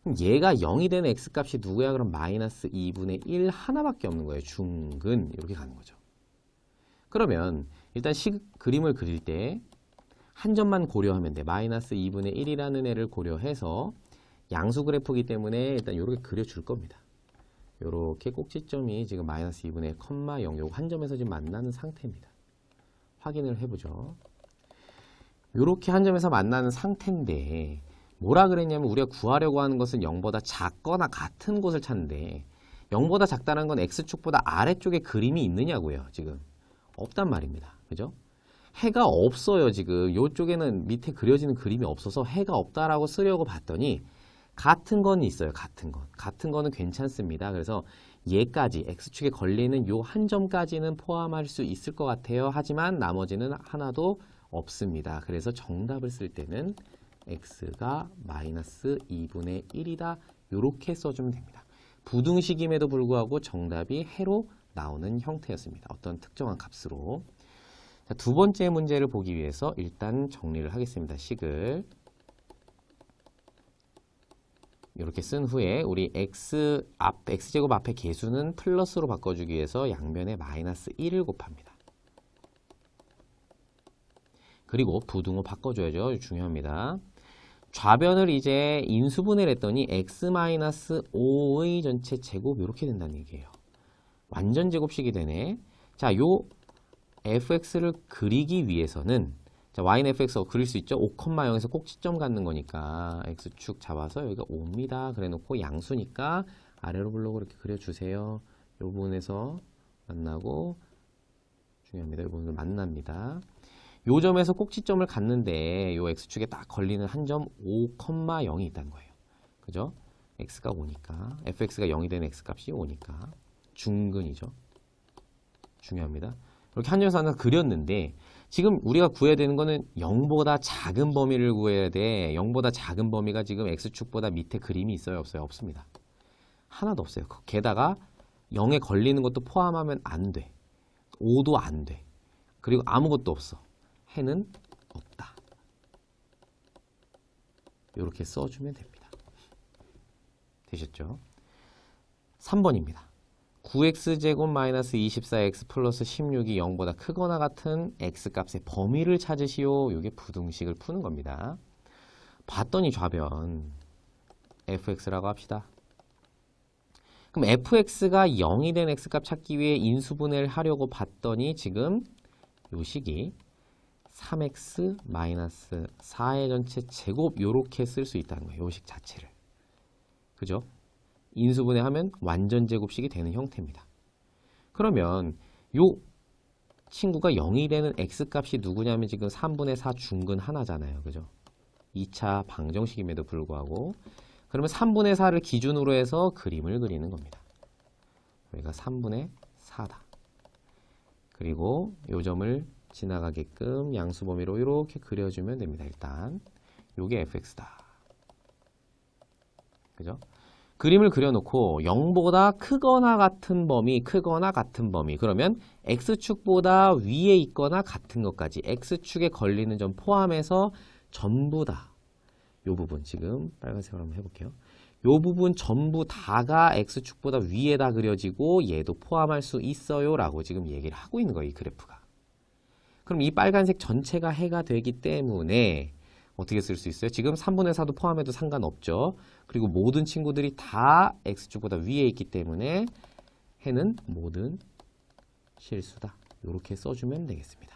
그럼 얘가 0이 되는 x값이 누구야? 그럼 마이너스 2분의 1 하나밖에 없는 거예요. 중근 이렇게 가는 거죠. 그러면 일단 그림을 그릴 때 한 점만 고려하면 돼. 마이너스 2분의 1이라는 애를 고려해서 양수 그래프이기 때문에 일단 이렇게 그려줄 겁니다. 이렇게 꼭지점이 지금 마이너스 2분의 0, 요거 한 점에서 지금 만나는 상태입니다. 확인을 해보죠. 이렇게 한 점에서 만나는 상태인데 뭐라 그랬냐면 우리가 구하려고 하는 것은 0보다 작거나 같은 곳을 찾는데 0보다 작다는 건 x축보다 아래쪽에 그림이 있느냐고요. 지금 없단 말입니다. 그죠? 해가 없어요. 지금 이쪽에는 밑에 그려지는 그림이 없어서 해가 없다라고 쓰려고 봤더니 같은 건 있어요. 같은 건. 같은 거는 괜찮습니다. 그래서 얘까지 x축에 걸리는 요 한 점까지는 포함할 수 있을 것 같아요. 하지만 나머지는 하나도 없습니다. 그래서 정답을 쓸 때는 x가 마이너스 2분의 1이다. 이렇게 써주면 됩니다. 부등식임에도 불구하고 정답이 해로 나오는 형태였습니다. 어떤 특정한 값으로. 자, 두 번째 문제를 보기 위해서 일단 정리를 하겠습니다. 식을 이렇게 쓴 후에 우리 x제곱 앞에 개수는 플러스로 바꿔주기 위해서 양면에 마이너스 1을 곱합니다. 그리고 부등호 바꿔줘야죠. 중요합니다. 좌변을 이제 인수분해를 했더니 x-5의 전체 제곱 이렇게 된다는 얘기예요. 완전 제곱식이 되네. 자, 요 fx를 그리기 위해서는 자, y는 fx가 그릴 수 있죠. 5,0에서 꼭지점 갖는 거니까 x축 잡아서 여기가 5입니다. 그래 놓고 양수니까 아래로 블록으로 이렇게 그려주세요. 이 부분에서 만나고 중요합니다. 이 부분을 만납니다. 요 점에서 꼭지점을 갖는데 요 x축에 딱 걸리는 한 점 5,0이 있다는 거예요. 그죠? x가 5니까 fx가 0이 되는 x값이 5니까 중근이죠. 중요합니다. 이렇게 한 점에서 하나 그렸는데 지금 우리가 구해야 되는 거는 0보다 작은 범위를 구해야 돼. 0보다 작은 범위가 지금 x축보다 밑에 그림이 있어요? 없어요? 없습니다. 하나도 없어요. 게다가 0에 걸리는 것도 포함하면 안 돼. 5도 안 돼. 그리고 아무것도 없어. 해는 없다. 이렇게 써주면 됩니다. 되셨죠? 3번입니다. 9x제곱 마이너스 24x 플러스 16이 0보다 크거나 같은 x값의 범위를 찾으시오. 이게 부등식을 푸는 겁니다. 봤더니 좌변 fx라고 합시다. 그럼 fx가 0이 된 x값 찾기 위해 인수분해를 하려고 봤더니 지금 요 식이 3x 마이너스 4의 전체 제곱 요렇게 쓸 수 있다는 거예요. 요 식 자체를. 그죠? 인수분해하면 완전 제곱식이 되는 형태입니다. 그러면 요 친구가 0이 되는 x값이 누구냐면 지금 3분의 4 중근 하나잖아요. 그죠? 2차 방정식임에도 불구하고 그러면 3분의 4를 기준으로 해서 그림을 그리는 겁니다. 여기가 3분의 4다. 그리고 요 점을 지나가게끔 양수 범위로 이렇게 그려주면 됩니다. 일단 요게 fx다. 그죠? 그림을 그려놓고 0보다 크거나 같은 범위, 그러면 x축보다 위에 있거나 같은 것까지 x축에 걸리는 점 포함해서 전부 다 요 부분 지금 빨간색으로 한번 해볼게요. 요 부분 전부 다가 x축보다 위에다 그려지고 얘도 포함할 수 있어요 라고 지금 얘기를 하고 있는 거예요. 이 그래프가. 그럼 이 빨간색 전체가 해가 되기 때문에 어떻게 쓸 수 있어요? 지금 3분의 4도 포함해도 상관없죠. 그리고 모든 친구들이 다 x축보다 위에 있기 때문에 해는 모든 실수다. 이렇게 써주면 되겠습니다.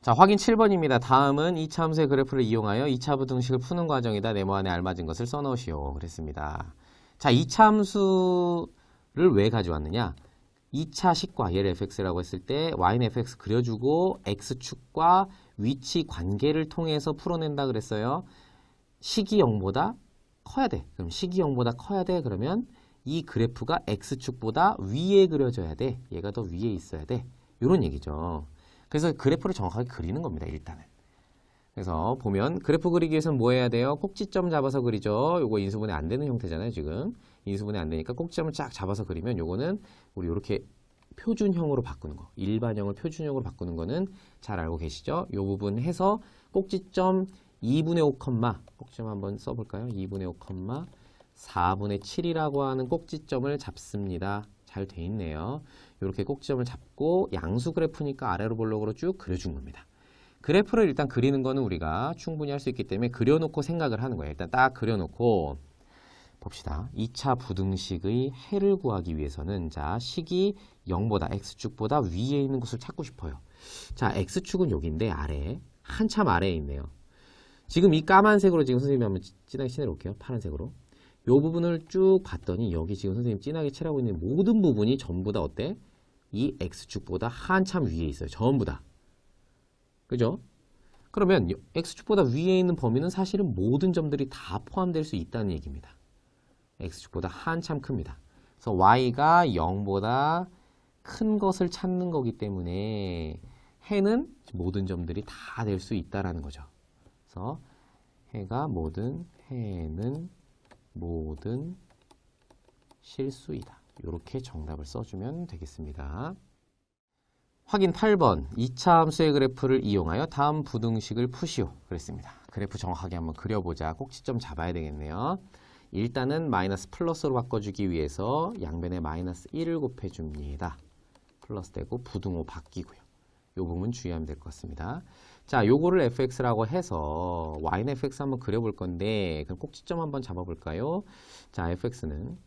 자, 확인 7번입니다. 다음은 2차 함수의 그래프를 이용하여 2차 부등식을 푸는 과정이다. 네모 안에 알맞은 것을 써놓으시오. 그랬습니다. 자, 2차 함수를 왜 가져왔느냐? 2차 식과 얘를 fx라고 했을 때 y는 fx 그려주고 x축과 위치 관계를 통해서 풀어낸다 그랬어요. 식이 0보다 커야 돼. 그럼 식이 0보다 커야 돼. 그러면 이 그래프가 x축보다 위에 그려져야 돼. 얘가 더 위에 있어야 돼. 이런 얘기죠. 그래서 그래프를 정확하게 그리는 겁니다. 일단은. 그래서 보면 그래프 그리기 위해서는 뭐 해야 돼요? 꼭지점 잡아서 그리죠. 요거 인수분해 안 되는 형태잖아요. 지금. 인수분해 안 되니까 꼭지점을 쫙 잡아서 그리면 요거는 우리 이렇게 표준형으로 바꾸는 거. 일반형을 표준형으로 바꾸는 거는 잘 알고 계시죠? 요 부분 해서 꼭지점 2분의 5, 꼭지점 한번 써볼까요? 2분의 5, 4분의 7이라고 하는 꼭지점을 잡습니다. 잘 돼 있네요. 이렇게 꼭지점을 잡고 양수 그래프니까 아래로 볼록으로 쭉 그려준 겁니다. 그래프를 일단 그리는 거는 우리가 충분히 할 수 있기 때문에 그려놓고 생각을 하는 거예요. 일단 딱 그려놓고 봅시다. 2차 부등식의 해를 구하기 위해서는 자, 식이 0보다 x축보다 위에 있는 곳을 찾고 싶어요. 자, x축은 여기인데 아래, 한참 아래에 있네요. 지금 이 까만색으로 지금 선생님이 한번 진하게 칠해볼게요. 파란색으로. 요 부분을 쭉 봤더니 여기 지금 선생님 진하게 칠하고 있는 모든 부분이 전부 다 어때? 이 x축보다 한참 위에 있어요. 전부 다. 그죠? 그러면 x축보다 위에 있는 범위는 사실은 모든 점들이 다 포함될 수 있다는 얘기입니다. x축보다 한참 큽니다. 그래서 y가 0보다 큰 것을 찾는 거기 때문에 해는 모든 점들이 다 될 수 있다라는 거죠. 그래서 해는 모든 실수이다. 이렇게 정답을 써주면 되겠습니다. 확인 8번 2차 함수의 그래프를 이용하여 다음 부등식을 푸시오 그랬습니다. 그래프 정확하게 한번 그려보자. 꼭지점 잡아야 되겠네요. 일단은 마이너스 플러스로 바꿔주기 위해서 양변에 마이너스 1을 곱해줍니다. 플러스 되고 부등호 바뀌고요. 이 부분 주의하면 될 것 같습니다. 자, 요거를 fx라고 해서 y는 fx 한번 그려볼 건데 그럼 꼭지점 한번 잡아볼까요? 자, fx는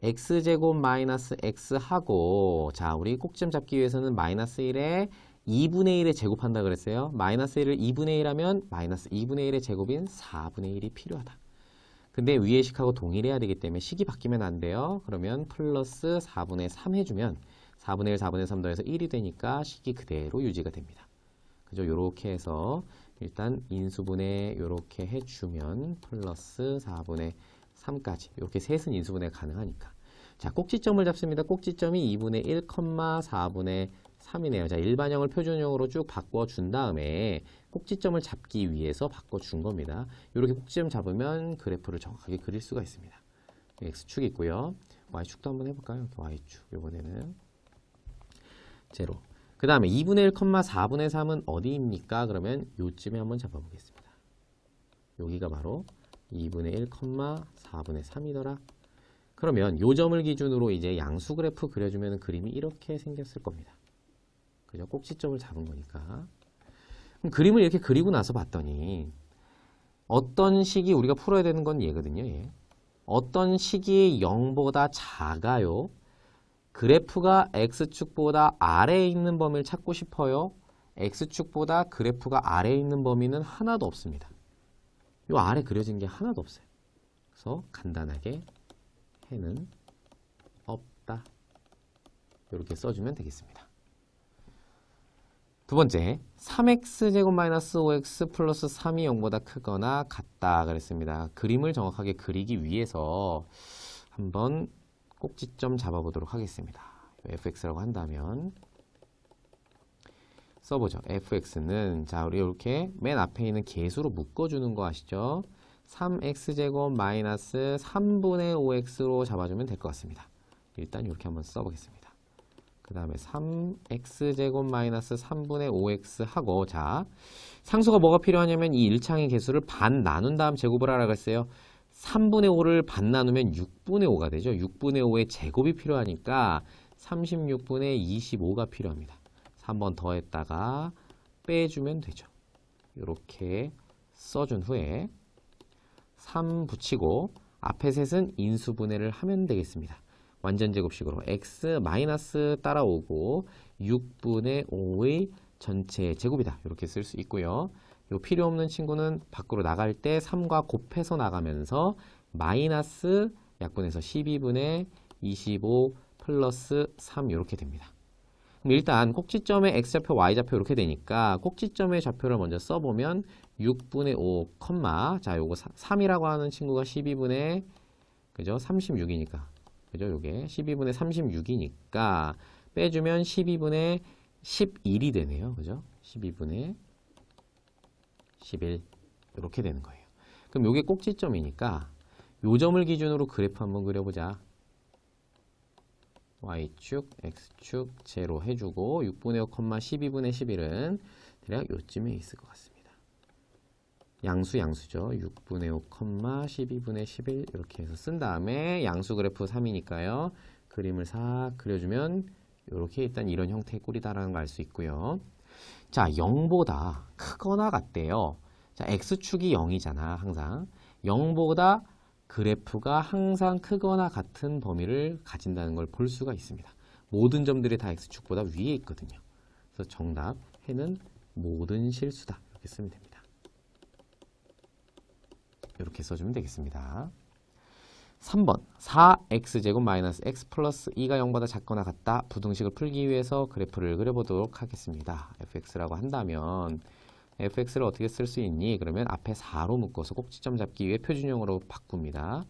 x제곱 마이너스 x하고 자, 우리 꼭지점 잡기 위해서는 마이너스 1에 2분의 1에 제곱한다 그랬어요. 마이너스 1을 2분의 1 하면 마이너스 2분의 1의 제곱인 4분의 1이 필요하다. 근데 위의 식하고 동일해야 되기 때문에 식이 바뀌면 안 돼요. 그러면 플러스 4분의 3 해주면 4분의 1, 4분의 3 더해서 1이 되니까 식이 그대로 유지가 됩니다. 그죠? 요렇게 해서 일단 인수분해 요렇게 해주면 플러스 4분의 3까지 이렇게 셋은 인수분해 가능하니까. 자, 꼭지점을 잡습니다. 꼭지점이 2분의 1, 4분의 3이네요. 자, 일반형을 표준형으로 쭉 바꿔준 다음에 꼭지점을 잡기 위해서 바꿔준 겁니다. 이렇게 꼭지점 잡으면 그래프를 정확하게 그릴 수가 있습니다. x축이 있고요. y축도 한번 해볼까요? y축 이번에는 제로. 그 다음에 2분의 1, 4분의 3은 어디입니까? 그러면 요쯤에 한번 잡아보겠습니다. 여기가 바로 2분의 1, 4분의 3이더라. 그러면 요 점을 기준으로 이제 양수 그래프 그려주면 그림이 이렇게 생겼을 겁니다. 그죠? 꼭지점을 잡은 거니까. 그럼 그림을 이렇게 그리고 나서 봤더니 어떤 식이 우리가 풀어야 되는 건 얘거든요. 얘. 어떤 식이 0보다 작아요. 그래프가 x축보다 아래에 있는 범위를 찾고 싶어요. x축보다 그래프가 아래에 있는 범위는 하나도 없습니다. 요 아래 그려진 게 하나도 없어요. 그래서 간단하게 해는 없다. 이렇게 써주면 되겠습니다. 두 번째, 3x제곱 마이너스 5x 플러스 3이 0보다 크거나 같다 그랬습니다. 그림을 정확하게 그리기 위해서 한번 꼭지점 잡아보도록 하겠습니다. fx라고 한다면 써보죠. fx는 자, 우리 이렇게 맨 앞에 있는 계수로 묶어주는 거 아시죠? 3x제곱 마이너스 3분의 5x로 잡아주면 될 것 같습니다. 일단 이렇게 한번 써보겠습니다. 그 다음에 3x제곱 마이너스 3분의 5x 하고 자, 상수가 뭐가 필요하냐면 이 1창의 개수를 반 나눈 다음 제곱을 하라고 했어요. 3분의 5를 반 나누면 6분의 5가 되죠. 6분의 5의 제곱이 필요하니까 36분의 25가 필요합니다. 3번 더했다가 빼주면 되죠. 이렇게 써준 후에 3 붙이고 앞에 셋은 인수분해를 하면 되겠습니다. 완전제곱식으로 x 마이너스 따라오고 6분의 5의 전체 제곱이다. 이렇게 쓸 수 있고요. 요 필요 없는 친구는 밖으로 나갈 때 3과 곱해서 나가면서 마이너스 약분해서 12분의 25 플러스 3 이렇게 됩니다. 그럼 일단 꼭지점의 x좌표, y좌표 이렇게 되니까 꼭지점의 좌표를 먼저 써보면 6분의 5, 자, 요거 3이라고 하는 친구가 12분의 그죠? 36이니까. 그죠? 요게 12분의 36이니까 빼주면 12분의 11이 되네요. 그죠? 12분의 11 이렇게 되는 거예요. 그럼 요게 꼭지점이니까 요 점을 기준으로 그래프 한번 그려보자. y축, x축 제로 해주고 6분의 5, 12분의 11은 대략 요쯤에 있을 것 같습니다. 양수죠. 6분의 5, 12분의 11 이렇게 해서 쓴 다음에 양수 그래프 3이니까요. 그림을 싹 그려주면 이렇게 일단 이런 형태의 꼴이다라는 걸 알 수 있고요. 자, 0보다 크거나 같대요. 자, x축이 0이잖아, 항상. 0보다 그래프가 항상 크거나 같은 범위를 가진다는 걸 볼 수가 있습니다. 모든 점들이 다 x축보다 위에 있거든요. 그래서 정답, 해는 모든 실수다. 이렇게 쓰면 됩니다. 이렇게 써주면 되겠습니다. 3번 4x제곱 마이너스 x 플러스 2가 0보다 작거나 같다. 부등식을 풀기 위해서 그래프를 그려보도록 하겠습니다. fx라고 한다면 fx를 어떻게 쓸 수 있니? 그러면 앞에 4로 묶어서 꼭지점 잡기 위해 표준형으로 바꿉니다.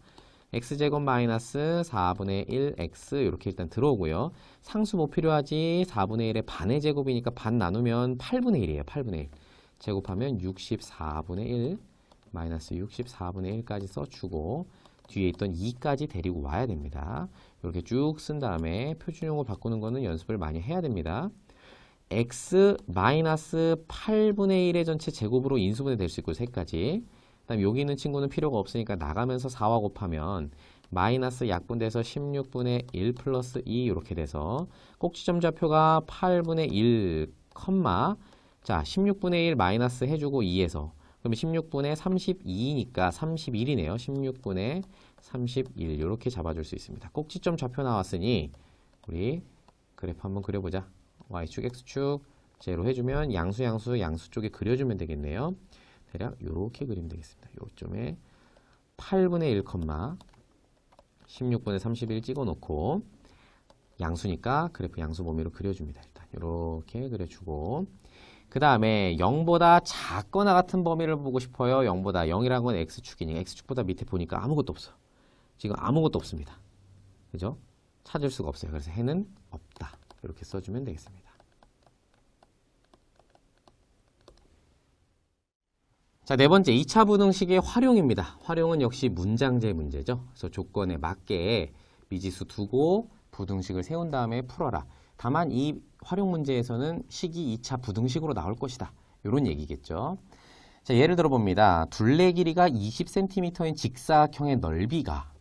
x제곱 마이너스 4분의 1x 이렇게 일단 들어오고요. 상수 뭐 필요하지? 4분의 1의 반의 제곱이니까 반 나누면 8분의 1이에요. 8분의 1. 제곱하면 64분의 1 마이너스 64분의 1까지 써주고 뒤에 있던 2까지 데리고 와야 됩니다. 이렇게 쭉 쓴 다음에 표준형으로 바꾸는 거는 연습을 많이 해야 됩니다. x 마이너스 8분의 1의 전체 제곱으로 인수분해 될 수 있고 3까지. 그 다음 여기 있는 친구는 필요가 없으니까 나가면서 4와 곱하면 마이너스 약분돼서 16분의 1 플러스 2 이렇게 돼서 꼭지점 좌표가 8분의 1, 자 16분의 1 마이너스 해주고 2에서 그러면 16분의 32니까 31이네요. 16분의 31 이렇게 잡아줄 수 있습니다. 꼭지점 좌표 나왔으니 우리 그래프 한번 그려보자. y축, x축 제로 해주면 양수 쪽에 그려주면 되겠네요. 대략 이렇게 그리면 되겠습니다. 요점에 8분의 1, 16분의 31 찍어놓고 양수니까 그래프 양수 범위로 그려줍니다. 일단 이렇게 그려주고 그 다음에 0보다 작거나 같은 범위를 보고 싶어요. 0보다 0이라는 건 x축이니까 x축보다 밑에 보니까 아무것도 없어. 지금 아무것도 없습니다. 그죠? 찾을 수가 없어요. 그래서 해는 없다. 이렇게 써주면 되겠습니다. 자, 네 번째 2차 부등식의 활용입니다. 활용은 역시 문장제 문제죠. 그래서 조건에 맞게 미지수 두고 부등식을 세운 다음에 풀어라. 다만 이 활용 문제에서는 식이 2차 부등식으로 나올 것이다. 이런 얘기겠죠. 자, 예를 들어 봅니다. 둘레 길이가 20cm인 직사각형의 넓이가,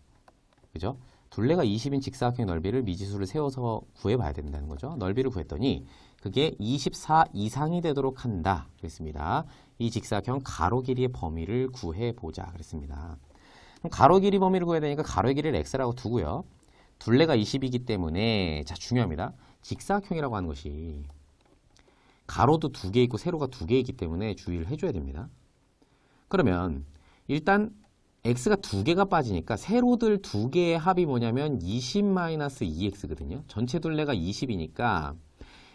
그죠? 둘레가 20인 직사각형의 넓이를 미지수를 세워서 구해봐야 된다는 거죠. 넓이를 구했더니 그게 24 이상이 되도록 한다. 그랬습니다. 이 직사각형 가로 길이의 범위를 구해보자. 그랬습니다. 그럼 가로 길이 범위를 구해야 되니까 가로의 길이를 x라고 두고요. 둘레가 20이기 때문에 자 중요합니다. 직사각형이라고 하는 것이 가로도 2개 있고 세로가 2개 있기 때문에 주의를 해줘야 됩니다. 그러면 일단 x가 2개가 빠지니까 세로들 2개의 합이 뭐냐면 20-2x거든요. 전체 둘레가 20이니까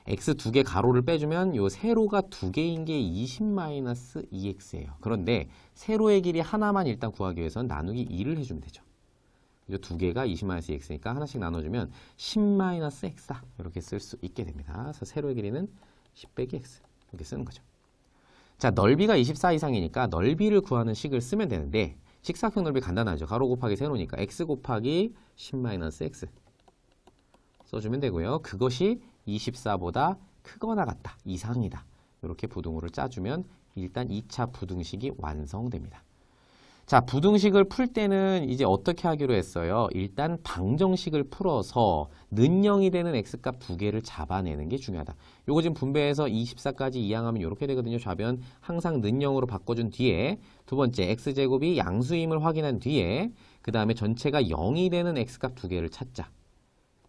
x 2개 가로를 빼주면 요 세로가 2개인 게 20-2x예요. 그런데 세로의 길이 하나만 일단 구하기 위해서는 나누기 2를 해주면 되죠. 이 2개가 20-2x니까 하나씩 나눠주면 10-x다. 이렇게 쓸 수 있게 됩니다. 그래서 세로의 길이는 10-x 이렇게 쓰는 거죠. 자, 넓이가 24 이상이니까 넓이를 구하는 식을 쓰면 되는데 직사각형 넓이 간단하죠. 가로 곱하기 세로니까 x 곱하기 10-x 써주면 되고요. 그것이 24보다 크거나 같다. 이상이다. 이렇게 부등호를 짜주면 일단 2차 부등식이 완성됩니다. 자, 부등식을 풀 때는 이제 어떻게 하기로 했어요? 일단 방정식을 풀어서 는0이 되는 x값 2개를 잡아내는 게 중요하다. 요거 지금 분배해서 24까지 이항하면 이렇게 되거든요. 좌변 항상 는0으로 바꿔준 뒤에 두 번째 x제곱이 양수임을 확인한 뒤에 그 다음에 전체가 0이 되는 x값 2개를 찾자.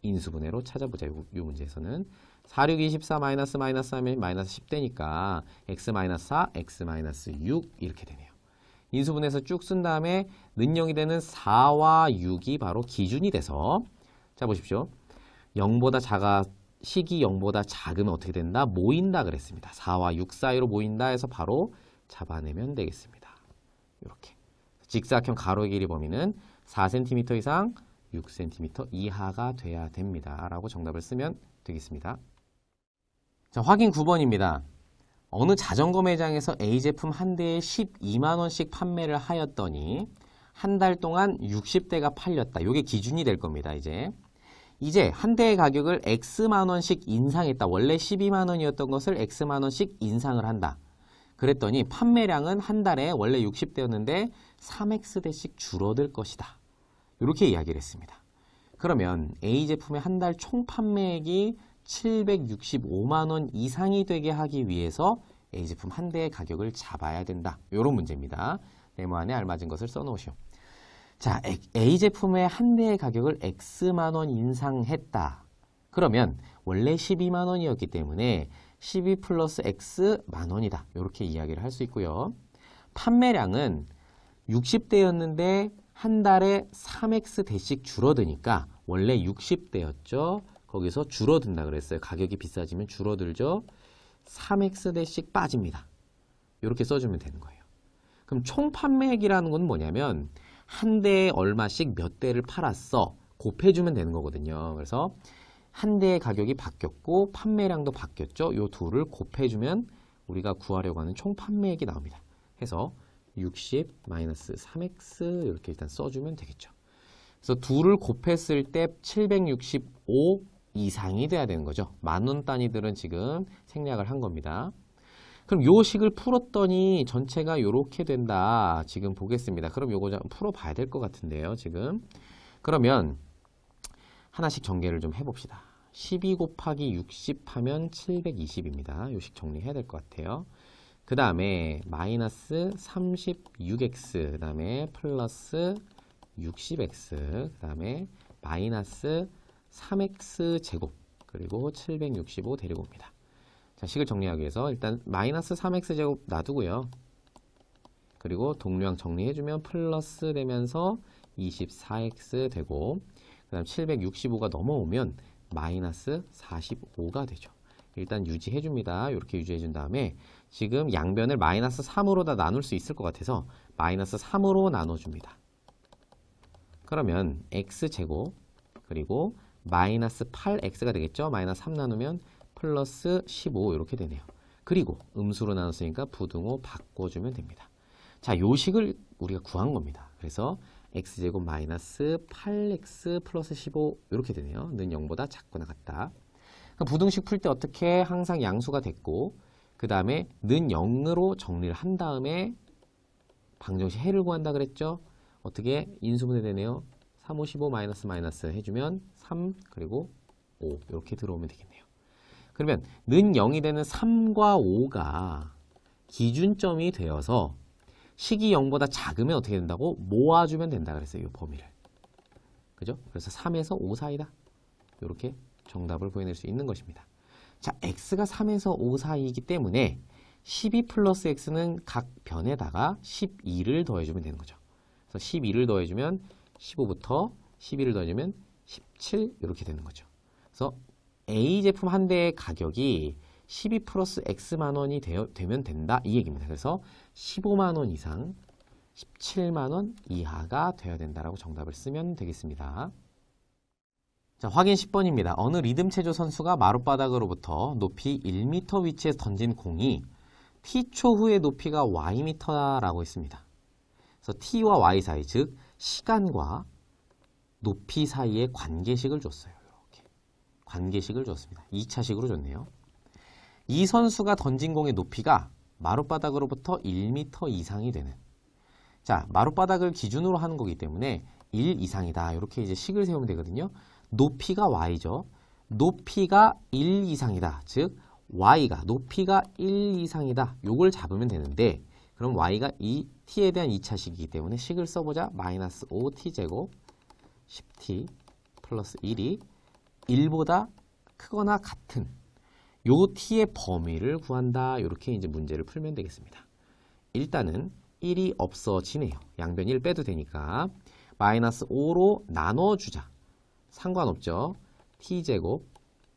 인수분해로 찾아보자. 이 문제에서는 4, 6, 24 마이너스 하면 마이너스 10되니까 x 마이너스 4, x 마이너스 6 이렇게 되네요. 인수분해에서 쭉 쓴 다음에 는0이 되는 4와 6이 바로 기준이 돼서 자 보십시오. 0보다 식이 0보다 작으면 어떻게 된다? 모인다 그랬습니다. 4와 6 사이로 모인다 해서 바로 잡아내면 되겠습니다. 이렇게 직사각형 가로의 길이 범위는 4cm 이상 6cm 이하가 돼야 됩니다. 라고 정답을 쓰면 되겠습니다. 자, 확인 9번입니다. 어느 자전거 매장에서 A제품 한 대에 12만원씩 판매를 하였더니 한 달 동안 60대가 팔렸다. 이게 기준이 될 겁니다. 이제 한 대의 가격을 X만원씩 인상했다. 원래 12만원이었던 것을 X만원씩 인상을 한다. 그랬더니 판매량은 한 달에 원래 60대였는데 3X대씩 줄어들 것이다. 이렇게 이야기를 했습니다. 그러면 A제품의 한 달 총 판매액이 765만원 이상이 되게 하기 위해서 A제품 한 대의 가격을 잡아야 된다. 이런 문제입니다. 네모안에 알맞은 것을 써놓으시오. 자, A제품의 한 대의 가격을 X만원 인상했다. 그러면 원래 12만원이었기 때문에 12 플러스 X 만원이다. 이렇게 이야기를 할 수 있고요. 판매량은 60대였는데 한 달에 3X대씩 줄어드니까 원래 60대였죠. 거기서 줄어든다 그랬어요. 가격이 비싸지면 줄어들죠. 3X대씩 빠집니다. 이렇게 써주면 되는 거예요. 그럼 총 판매액이라는 건 뭐냐면 한 대에 얼마씩 몇 대를 팔았어 곱해주면 되는 거거든요. 그래서 한 대의 가격이 바뀌었고 판매량도 바뀌었죠. 요 둘을 곱해주면 우리가 구하려고 하는 총 판매액이 나옵니다. 해서 60 마이너스 3x 이렇게 일단 써주면 되겠죠. 그래서 둘을 곱했을 때 765 이상이 돼야 되는 거죠. 만원 단위들은 지금 생략을 한 겁니다. 그럼 요 식을 풀었더니 전체가 이렇게 된다. 지금 보겠습니다. 그럼 요거 좀 풀어봐야 될 것 같은데요. 지금. 그러면 하나씩 전개를 좀 해봅시다. 12 곱하기 60 하면 720입니다. 요 식 정리해야 될 것 같아요. 그 다음에 마이너스 36x, 그 다음에 플러스 60x, 그 다음에 마이너스 3x 제곱, 그리고 765 데리고 옵니다. 자, 식을 정리하기 위해서 일단 마이너스 3x 제곱 놔두고요. 그리고 동류항 정리해주면 플러스 되면서 24x 되고, 그 다음 765가 넘어오면 마이너스 45가 되죠. 일단 유지해줍니다. 이렇게 유지해준 다음에 지금 양변을 마이너스 3으로 다 나눌 수 있을 것 같아서 마이너스 3으로 나눠줍니다. 그러면 x제곱 그리고 마이너스 8x가 되겠죠. 마이너스 3 나누면 플러스 15 이렇게 되네요. 그리고 음수로 나눴으니까 부등호 바꿔주면 됩니다. 자, 요 식을 우리가 구한 겁니다. 그래서 x제곱 마이너스 8x 플러스 15 이렇게 되네요. 는 0보다 작거나 같다. 부등식 풀 때 어떻게 항상 양수가 됐고 그 다음에 는 0으로 정리를 한 다음에 방정식 해를 구한다 그랬죠. 어떻게 인수분해 되네요. 3, 5, 15 마이너스 마이너스 해주면 3 그리고 5 이렇게 들어오면 되겠네요. 그러면 는 0이 되는 3과 5가 기준점이 되어서 식이 0보다 작으면 어떻게 된다고? 모아주면 된다 그랬어요. 이 범위를. 그죠? 그래서 3에서 5 사이다. 이렇게 정답을 보여낼 수 있는 것입니다. 자, x가 3에서 5 사이이기 때문에 12 플러스 x는 각 변에다가 12를 더해주면 되는 거죠. 그래서 12를 더해주면 15부터 12를 더해주면 17 이렇게 되는 거죠. 그래서 A 제품 한 대의 가격이 12 플러스 x만 원이 되면 된다 이 얘기입니다. 그래서 15만 원 이상 17만 원 이하가 되어야 된다라고 정답을 쓰면 되겠습니다. 자, 확인 10번입니다. 어느 리듬 체조 선수가 마룻바닥으로부터 높이 1m 위치에서 던진 공이 t초 후의 높이가 ym라고 했습니다. 그래서 t와 y 사이, 즉 시간과 높이 사이의 관계식을 줬어요. 이렇게 관계식을 줬습니다. 2차식으로 줬네요. 이 선수가 던진 공의 높이가 마룻바닥으로부터 1m 이상이 되는, 자, 마룻바닥을 기준으로 하는 거기 때문에 1 이상이다. 이렇게 이제 식을 세우면 되거든요. 높이가 y죠. 높이가 1 이상이다. 즉 y가 높이가 1 이상이다. 요걸 잡으면 되는데 그럼 y가 이 t에 대한 2차식이기 때문에 식을 써보자. 마이너스 5t제곱 10t 플러스 1이 1보다 크거나 같은 요 t의 범위를 구한다. 이렇게 이제 문제를 풀면 되겠습니다. 일단은 1이 없어지네요. 양변 1 빼도 되니까 마이너스 5로 나눠주자. 상관없죠. t제곱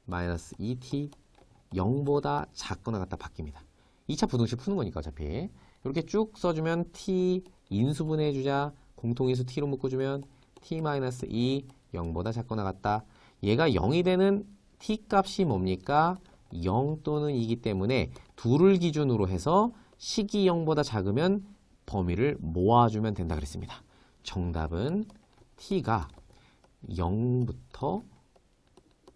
마이너스 2t 0보다 작거나 같다 바뀝니다. 2차 부등식 푸는 거니까 어차피 이렇게 쭉 써주면 t 인수분해해주자. 공통인수 t로 묶어주면 t 마이너스 2 0보다 작거나 같다. 얘가 0이 되는 t 값이 뭡니까? 0 또는 2이기 때문에 둘을 기준으로 해서 식이 0보다 작으면 범위를 모아주면 된다 그랬습니다. 정답은 t가 0부터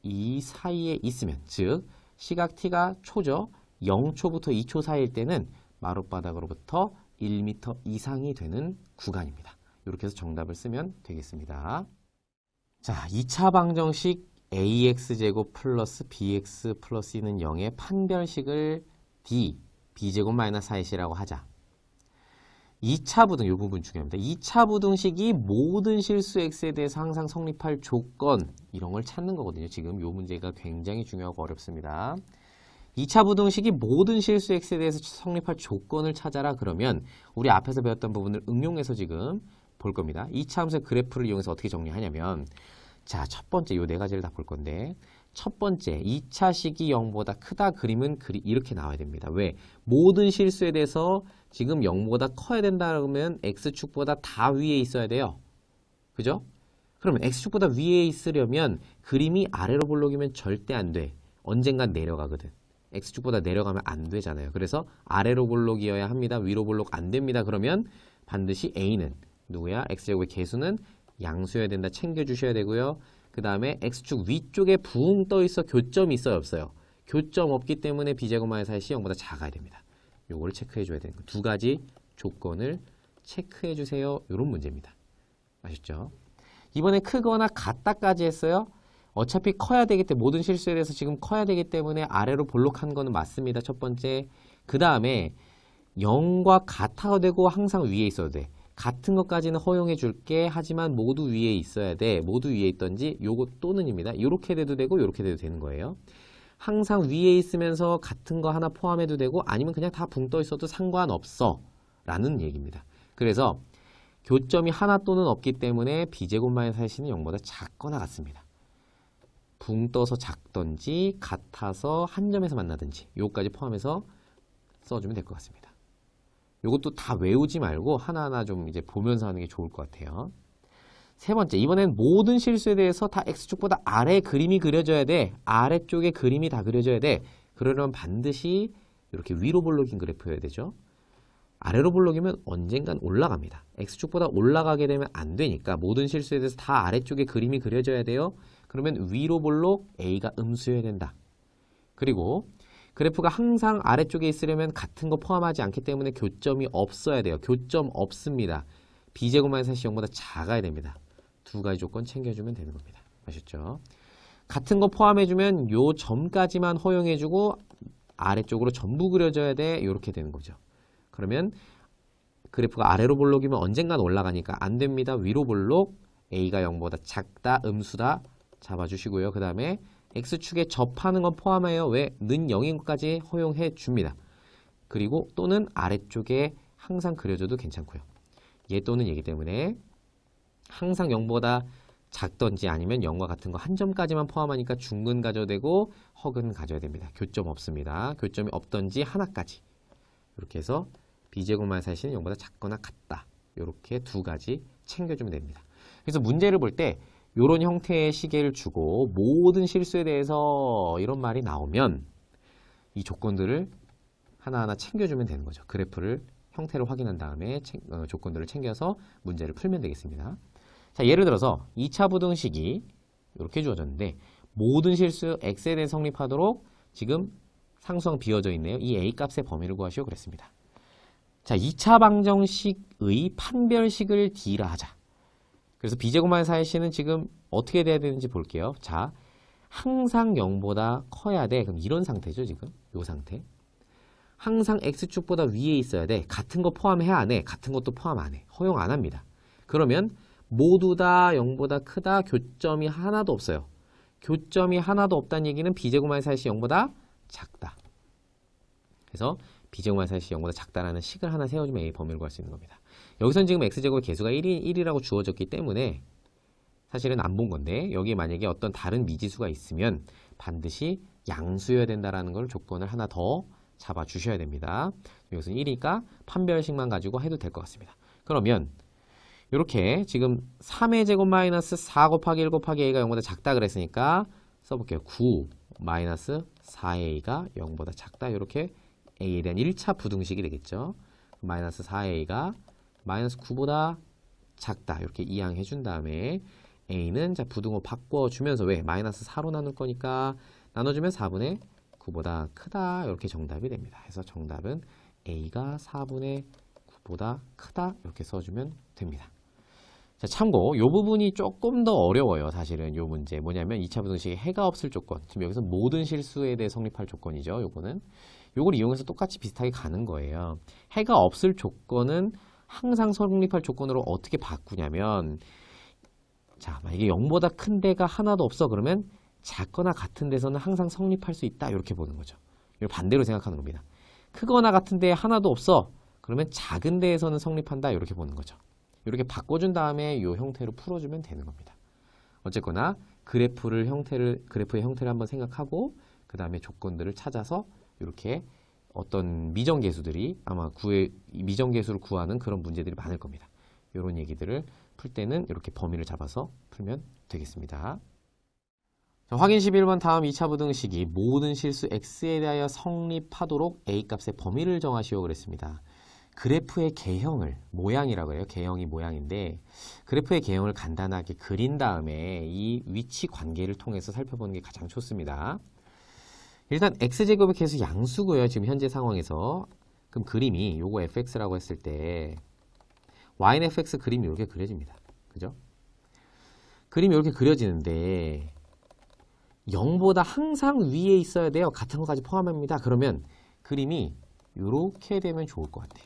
2 사이에 있으면, 즉 시각 t가 초죠. 0초부터 2초 사이일 때는 마룻바닥으로부터 1m 이상이 되는 구간입니다. 이렇게 해서 정답을 쓰면 되겠습니다. 자, 2차 방정식 ax제곱 플러스 bx 플러스 c는 0의 판별식을 d, b제곱 마이너스 4ac라고 하자. 2차 부등, 이 부분 중요합니다. 2차 부등식이 모든 실수 x에 대해서 항상 성립할 조건, 이런 걸 찾는 거거든요. 지금 이 문제가 굉장히 중요하고 어렵습니다. 2차 부등식이 모든 실수 x에 대해서 성립할 조건을 찾아라. 그러면 우리 앞에서 배웠던 부분을 응용해서 지금 볼 겁니다. 2차 함수의 그래프를 이용해서 어떻게 정리하냐면, 자, 첫 번째 요 네 가지를 다 볼 건데, 첫 번째, 2차 식이 0보다 크다 그림은 이렇게 나와야 됩니다. 왜? 모든 실수에 대해서 지금 0보다 커야 된다 그러면 x축보다 다 위에 있어야 돼요. 그죠? 그러면 x축보다 위에 있으려면 그림이 아래로 볼록이면 절대 안 돼. 언젠간 내려가거든. x축보다 내려가면 안 되잖아요. 그래서 아래로 볼록이어야 합니다. 위로 볼록 안 됩니다. 그러면 반드시 a는 누구야? x제곱의 개수는 양수여야 된다. 챙겨주셔야 되고요. 그 다음에 x축 위쪽에 붕 떠있어 교점이 있어요? 없어요? 교점 없기 때문에 b제곱 마이너스 4이 0보다 작아야 됩니다. 요걸 체크해줘야 되는 거. 두 가지 조건을 체크해주세요. 요런 문제입니다. 아셨죠? 이번에 크거나 같다까지 했어요. 어차피 커야 되기 때문에 모든 실수에 대해서 지금 커야 되기 때문에 아래로 볼록한 거는 맞습니다. 첫 번째. 그 다음에 0과 같아도 되고 항상 위에 있어도 돼. 같은 것까지는 허용해 줄게. 하지만 모두 위에 있어야 돼. 모두 위에 있던지 요거 또는입니다. 이렇게 돼도 되고 이렇게 돼도 되는 거예요. 항상 위에 있으면서 같은 거 하나 포함해도 되고 아니면 그냥 다 붕 떠 있어도 상관없어 라는 얘기입니다. 그래서 교점이 하나 또는 없기 때문에 b제곱 마이너스 4는 0보다 작거나 같습니다. 붕 떠서 작던지 같아서 한 점에서 만나든지 요거까지 포함해서 써주면 될 것 같습니다. 요것도 다 외우지 말고 하나하나 좀 이제 보면서 하는 게 좋을 것 같아요. 세 번째, 이번엔 모든 실수에 대해서 다 x축보다 아래 그림이 그려져야 돼. 아래쪽에 그림이 다 그려져야 돼. 그러려면 반드시 이렇게 위로 볼록인 그래프여야 되죠. 아래로 볼록이면 언젠간 올라갑니다. x축보다 올라가게 되면 안 되니까 모든 실수에 대해서 다 아래쪽에 그림이 그려져야 돼요. 그러면 위로 볼록 a가 음수여야 된다. 그리고 그래프가 항상 아래쪽에 있으려면 같은 거 포함하지 않기 때문에 교점이 없어야 돼요. 교점 없습니다. b제곱 마이너스 4이 0보다 작아야 됩니다. 두 가지 조건 챙겨주면 되는 겁니다. 아셨죠? 같은 거 포함해주면 요 점까지만 허용해주고 아래쪽으로 전부 그려져야 돼. 이렇게 되는 거죠. 그러면 그래프가 아래로 볼록이면 언젠간 올라가니까 안 됩니다. 위로 볼록 a가 0보다 작다, 음수다 잡아주시고요. 그 다음에 x축에 접하는 건 포함해요. 왜? 는 0인 것까지 허용해 줍니다. 그리고 또는 아래쪽에 항상 그려줘도 괜찮고요. 얘 또는 얘기 때문에 항상 0보다 작던지 아니면 0과 같은 거 한 점까지만 포함하니까 중근 가져도 되고 허근 가져야 됩니다. 교점 없습니다. 교점이 없던지 하나까지. 이렇게 해서 b제곱 마이너스 4는 0보다 작거나 같다. 이렇게 두 가지 챙겨주면 됩니다. 그래서 문제를 볼 때 이런 형태의 시계를 주고 모든 실수에 대해서 이런 말이 나오면 이 조건들을 하나하나 챙겨주면 되는 거죠. 그래프를 형태를 확인한 다음에 조건들을 챙겨서 문제를 풀면 되겠습니다. 자, 예를 들어서 2차 부등식이 이렇게 주어졌는데 모든 실수 x에 대해 성립하도록 지금 상수항 비어져 있네요. 이 a 값의 범위를 구하시오 그랬습니다. 자, 2차 방정식의 판별식을 d라 하자. 그래서 b제곱 마이너스 4c는 지금 어떻게 돼야 되는지 볼게요. 자, 항상 0보다 커야 돼. 그럼 이런 상태죠, 지금. 요 상태. 항상 x축보다 위에 있어야 돼. 같은 거 포함해야 안 해. 같은 것도 포함 안 해. 허용 안 합니다. 그러면 모두 다 0보다 크다. 교점이 하나도 없어요. 교점이 하나도 없다는 얘기는 b제곱 마이너스 4이 0보다 작다. 그래서 b제곱 마이너스 4이 0보다 작다라는 식을 하나 세워주면 a 범위를 구할 수 있는 겁니다. 여기서는 지금 x제곱의 개수가 1이라고 주어졌기 때문에 사실은 안 본 건데 여기에 만약에 어떤 다른 미지수가 있으면 반드시 양수여야 된다는 걸 조건을 하나 더 잡아주셔야 됩니다. 여기서는 1이니까 판별식만 가지고 해도 될 것 같습니다. 그러면 이렇게 지금 3의 제곱 마이너스 4 곱하기 1 곱하기 a가 0보다 작다 그랬으니까 써볼게요. 9 마이너스 4a가 0보다 작다. 이렇게 a에 대한 1차 부등식이 되겠죠. 마이너스 4a가 마이너스 9보다 작다. 이렇게 이항해 준 다음에 a는 자 부등호 바꿔주면서 왜? 마이너스 4로 나눌 거니까 나눠주면 4분의 9보다 크다. 이렇게 정답이 됩니다. 그래서 정답은 a가 4분의 9보다 크다. 이렇게 써주면 됩니다. 자, 참고 이 부분이 조금 더 어려워요. 사실은 이 문제 뭐냐면 2차 부등식에 해가 없을 조건. 지금 여기서 모든 실수에 대해 성립할 조건이죠. 요거는 요걸 이용해서 똑같이 비슷하게 가는 거예요. 해가 없을 조건은 항상 성립할 조건으로 어떻게 바꾸냐면 자, 만약에 0보다 큰 데가 하나도 없어 그러면 작거나 같은 데서는 항상 성립할 수 있다. 이렇게 보는 거죠. 이걸 반대로 생각하는 겁니다. 크거나 같은 데 하나도 없어 그러면 작은 데에서는 성립한다. 이렇게 보는 거죠. 이렇게 바꿔준 다음에 이 형태로 풀어주면 되는 겁니다. 어쨌거나 그래프의 형태를 한번 생각하고 그 다음에 조건들을 찾아서 이렇게 어떤 미정계수들이 아마 미정계수를 구하는 그런 문제들이 많을 겁니다. 이런 얘기들을 풀 때는 이렇게 범위를 잡아서 풀면 되겠습니다. 자, 확인 11번 다음 2차 부등식이 모든 실수 x에 대하여 성립하도록 a값의 범위를 정하시오 그랬습니다. 그래프의 개형을, 모양이라고 해요. 개형이 모양인데 그래프의 개형을 간단하게 그린 다음에 이 위치 관계를 통해서 살펴보는 게 가장 좋습니다. 일단 x제곱의 계수 양수고요. 지금 현재 상황에서. 그럼 그림이 요거 fx라고 했을 때 y는 fx 그림이 이렇게 그려집니다. 그죠? 그림이 이렇게 그려지는데 0보다 항상 위에 있어야 돼요. 같은 것까지 포함합니다. 그러면 그림이 이렇게 되면 좋을 것 같아요.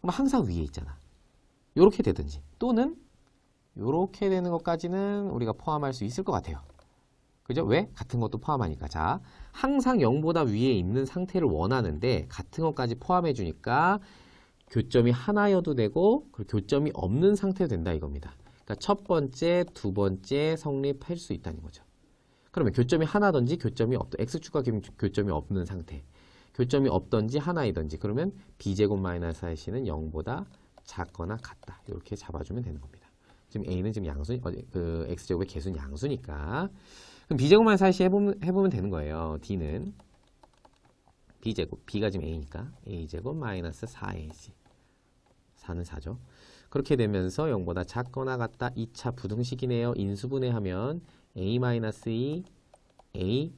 그럼 항상 위에 있잖아. 이렇게 되든지 또는 이렇게 되는 것까지는 우리가 포함할 수 있을 것 같아요. 그죠? 왜? 같은 것도 포함하니까. 자, 항상 0보다 위에 있는 상태를 원하는데 같은 것까지 포함해 주니까 교점이 하나여도 되고 그리고 교점이 없는 상태도 된다 이겁니다. 그러니까 첫 번째, 두 번째 성립할 수 있다는 거죠. 그러면 교점이 하나든지 교점이 x축과 교점이 없는 상태. 교점이 없든지 하나이든지 그러면 b제곱 마이너스 4c는 0보다 작거나 같다. 이렇게 잡아주면 되는 겁니다. 지금 a는 지금 양수, 그 x제곱의 개수는 양수니까 그럼 b제곱 마이너스 4c 해보면 되는 거예요. d는 b제곱, b가 지금 a니까 a제곱 마이너스 4ac 4는 4죠. 그렇게 되면서 0보다 작거나 같다. 2차 부등식이네요. 인수분해하면 a-2, a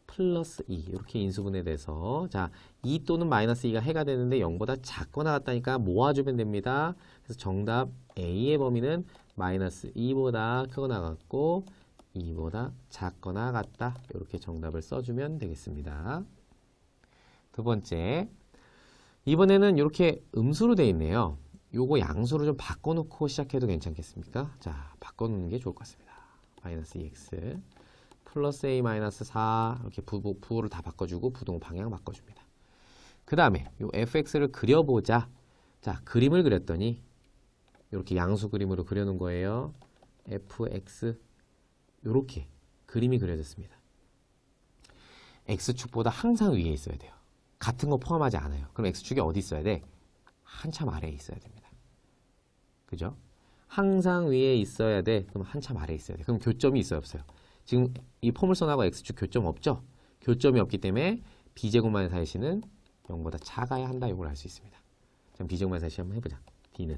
플러스 2 이렇게 인수분해돼서 자, 2 또는 마이너스 2가 해가 되는데 0보다 작거나 같다니까 모아주면 됩니다. 그래서 정답 a의 범위는 마이너스 2보다 크거나 같고 2보다 작거나 같다. 이렇게 정답을 써주면 되겠습니다. 두 번째, 이번에는 이렇게 음수로 되어 있네요. 요거 양수로 좀 바꿔놓고 시작해도 괜찮겠습니까? 자, 바꿔놓는 게 좋을 것 같습니다. 마이너스 2x 플러스 a 마이너스 4 이렇게 부호를 다 바꿔주고 부동 방향 바꿔줍니다. 그 다음에 요 fx를 그려보자. 자, 그림을 그렸더니 이렇게 양수 그림으로 그려놓은 거예요. fx 이렇게 그림이 그려졌습니다. x축보다 항상 위에 있어야 돼요. 같은 거 포함하지 않아요. 그럼 x축이 어디 있어야 돼? 한참 아래에 있어야 됩니다. 그죠? 항상 위에 있어야 돼. 그럼 한참 아래에 있어야 돼. 그럼 교점이 있어요, 없어요? 지금 이 포물선하고 x축 교점 없죠? 교점이 없기 때문에 b제곱 마이너스 4c는 0보다 작아야 한다. 이걸 알 수 있습니다. 그럼 b제곱 마이너스 4c 한번 해보자. d는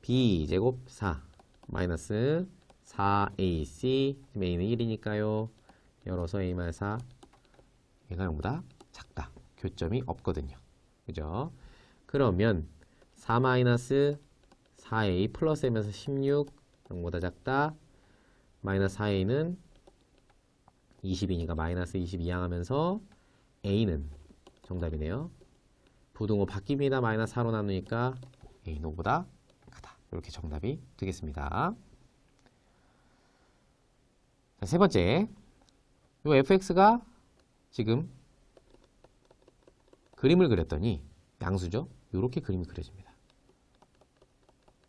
b제곱 4 마이너스 4ac 지금 a는 1이니까요. 열어서 a 마이너스 4 얘가 0보다 작다. 교점이 없거든요. 그죠? 그러면 4 마이너스 4a 플러스 a면서 16 0보다 작다. 마이너스 4a는 20이니까 마이너스 20 이항하면서 a는 정답이네요. 부등호 바뀝니다. 마이너스 4로 나누니까 a는 5보다 크다. 이렇게 정답이 되겠습니다. 자, 세 번째, 이 fx가 지금 그림을 그렸더니 양수죠. 이렇게 그림이 그려집니다.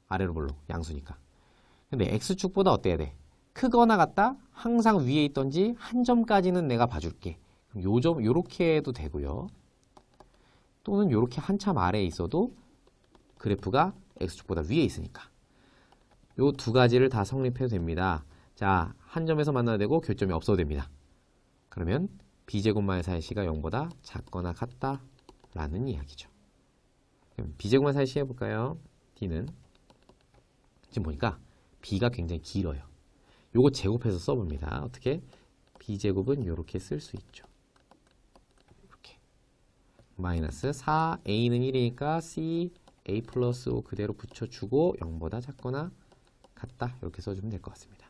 아래로 볼록 양수니까. 근데 x축보다 어때야 돼? 크거나 같다? 항상 위에 있던지 한 점까지는 내가 봐줄게. 그럼 요 점 요렇게 해도 되고요. 또는 요렇게 한참 아래에 있어도 그래프가 x축보다 위에 있으니까. 요 두 가지를 다 성립해도 됩니다. 자, 한 점에서 만나야 되고 교점이 없어도 됩니다. 그러면 b제곱 마이너스 4c가 0보다 작거나 같다 라는 이야기죠. 그럼 b제곱 마이너스 4c 해볼까요? d는 지금 보니까 b가 굉장히 길어요. 요거 제곱해서 써봅니다. 어떻게? b제곱은 이렇게 쓸 수 있죠. 이렇게 마이너스 4a는 1이니까 c a 플러스 5 그대로 붙여주고 0보다 작거나 같다. 이렇게 써주면 될 것 같습니다.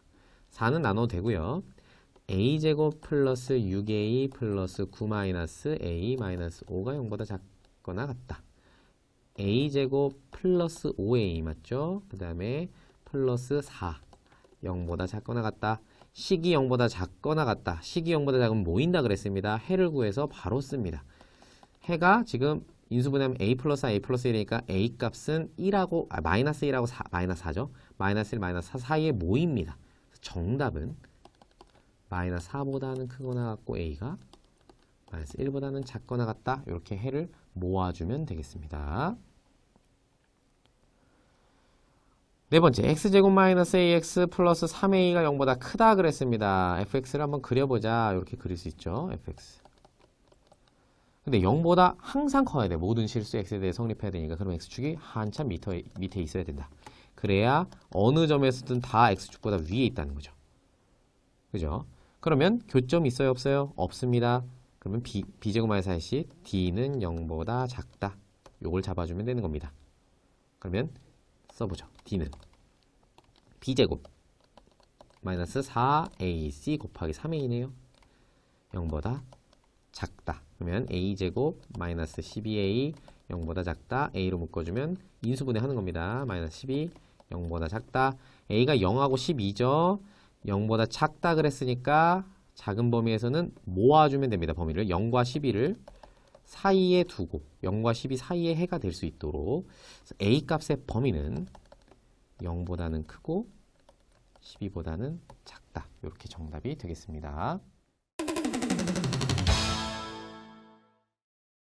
4는 나눠도 되고요. a제곱 플러스 6a 플러스 9 마이너스 a 마이너스 5가 0보다 작거나 같다. a제곱 플러스 5a 맞죠? 그 다음에 플러스 4 0보다 작거나 같다. 식이 0보다 작거나 같다. 식이 0보다 작으면 모인다 그랬습니다. 해를 구해서 바로 씁니다. 해가 지금 인수분해하면 a 플러스 a 플러스 1이니까 a 값은 1하고 마이너스 1하고 4, 마이너스 4죠. 마이너스 1, 마이너스 4 사이에 모입니다. 정답은 마이너스 4보다는 크거나 같고 a가 마이너스 1보다는 작거나 같다. 이렇게 해를 모아주면 되겠습니다. 네 번째, x제곱 마이너스 ax 플러스 3a가 0보다 크다 그랬습니다. fx를 한번 그려보자. 이렇게 그릴 수 있죠. fx. 근데 0보다 항상 커야 돼. 모든 실수 x에 대해 성립해야 되니까. 그럼 x축이 한참 밑에 있어야 된다. 그래야 어느 점에서든 다 x축보다 위에 있다는 거죠. 그죠? 그러면 교점이 있어요? 없어요? 없습니다. 그러면 b제곱 마이너스 4ac d는 0보다 작다. 요걸 잡아주면 되는 겁니다. 그러면 써보죠. d는 b제곱 마이너스 4ac 곱하기 3a네요. 0보다 작다. 그러면 a제곱 마이너스 12a 0보다 작다. a로 묶어주면 인수분해 하는 겁니다. 마이너스 12 0보다 작다. a가 0하고 12죠. 0보다 작다 그랬으니까 작은 범위에서는 모아주면 됩니다. 범위를 0과 12를 사이에 두고 0과 12 사이의 해가 될 수 있도록 a 값의 범위는 0보다는 크고 12보다는 작다. 이렇게 정답이 되겠습니다.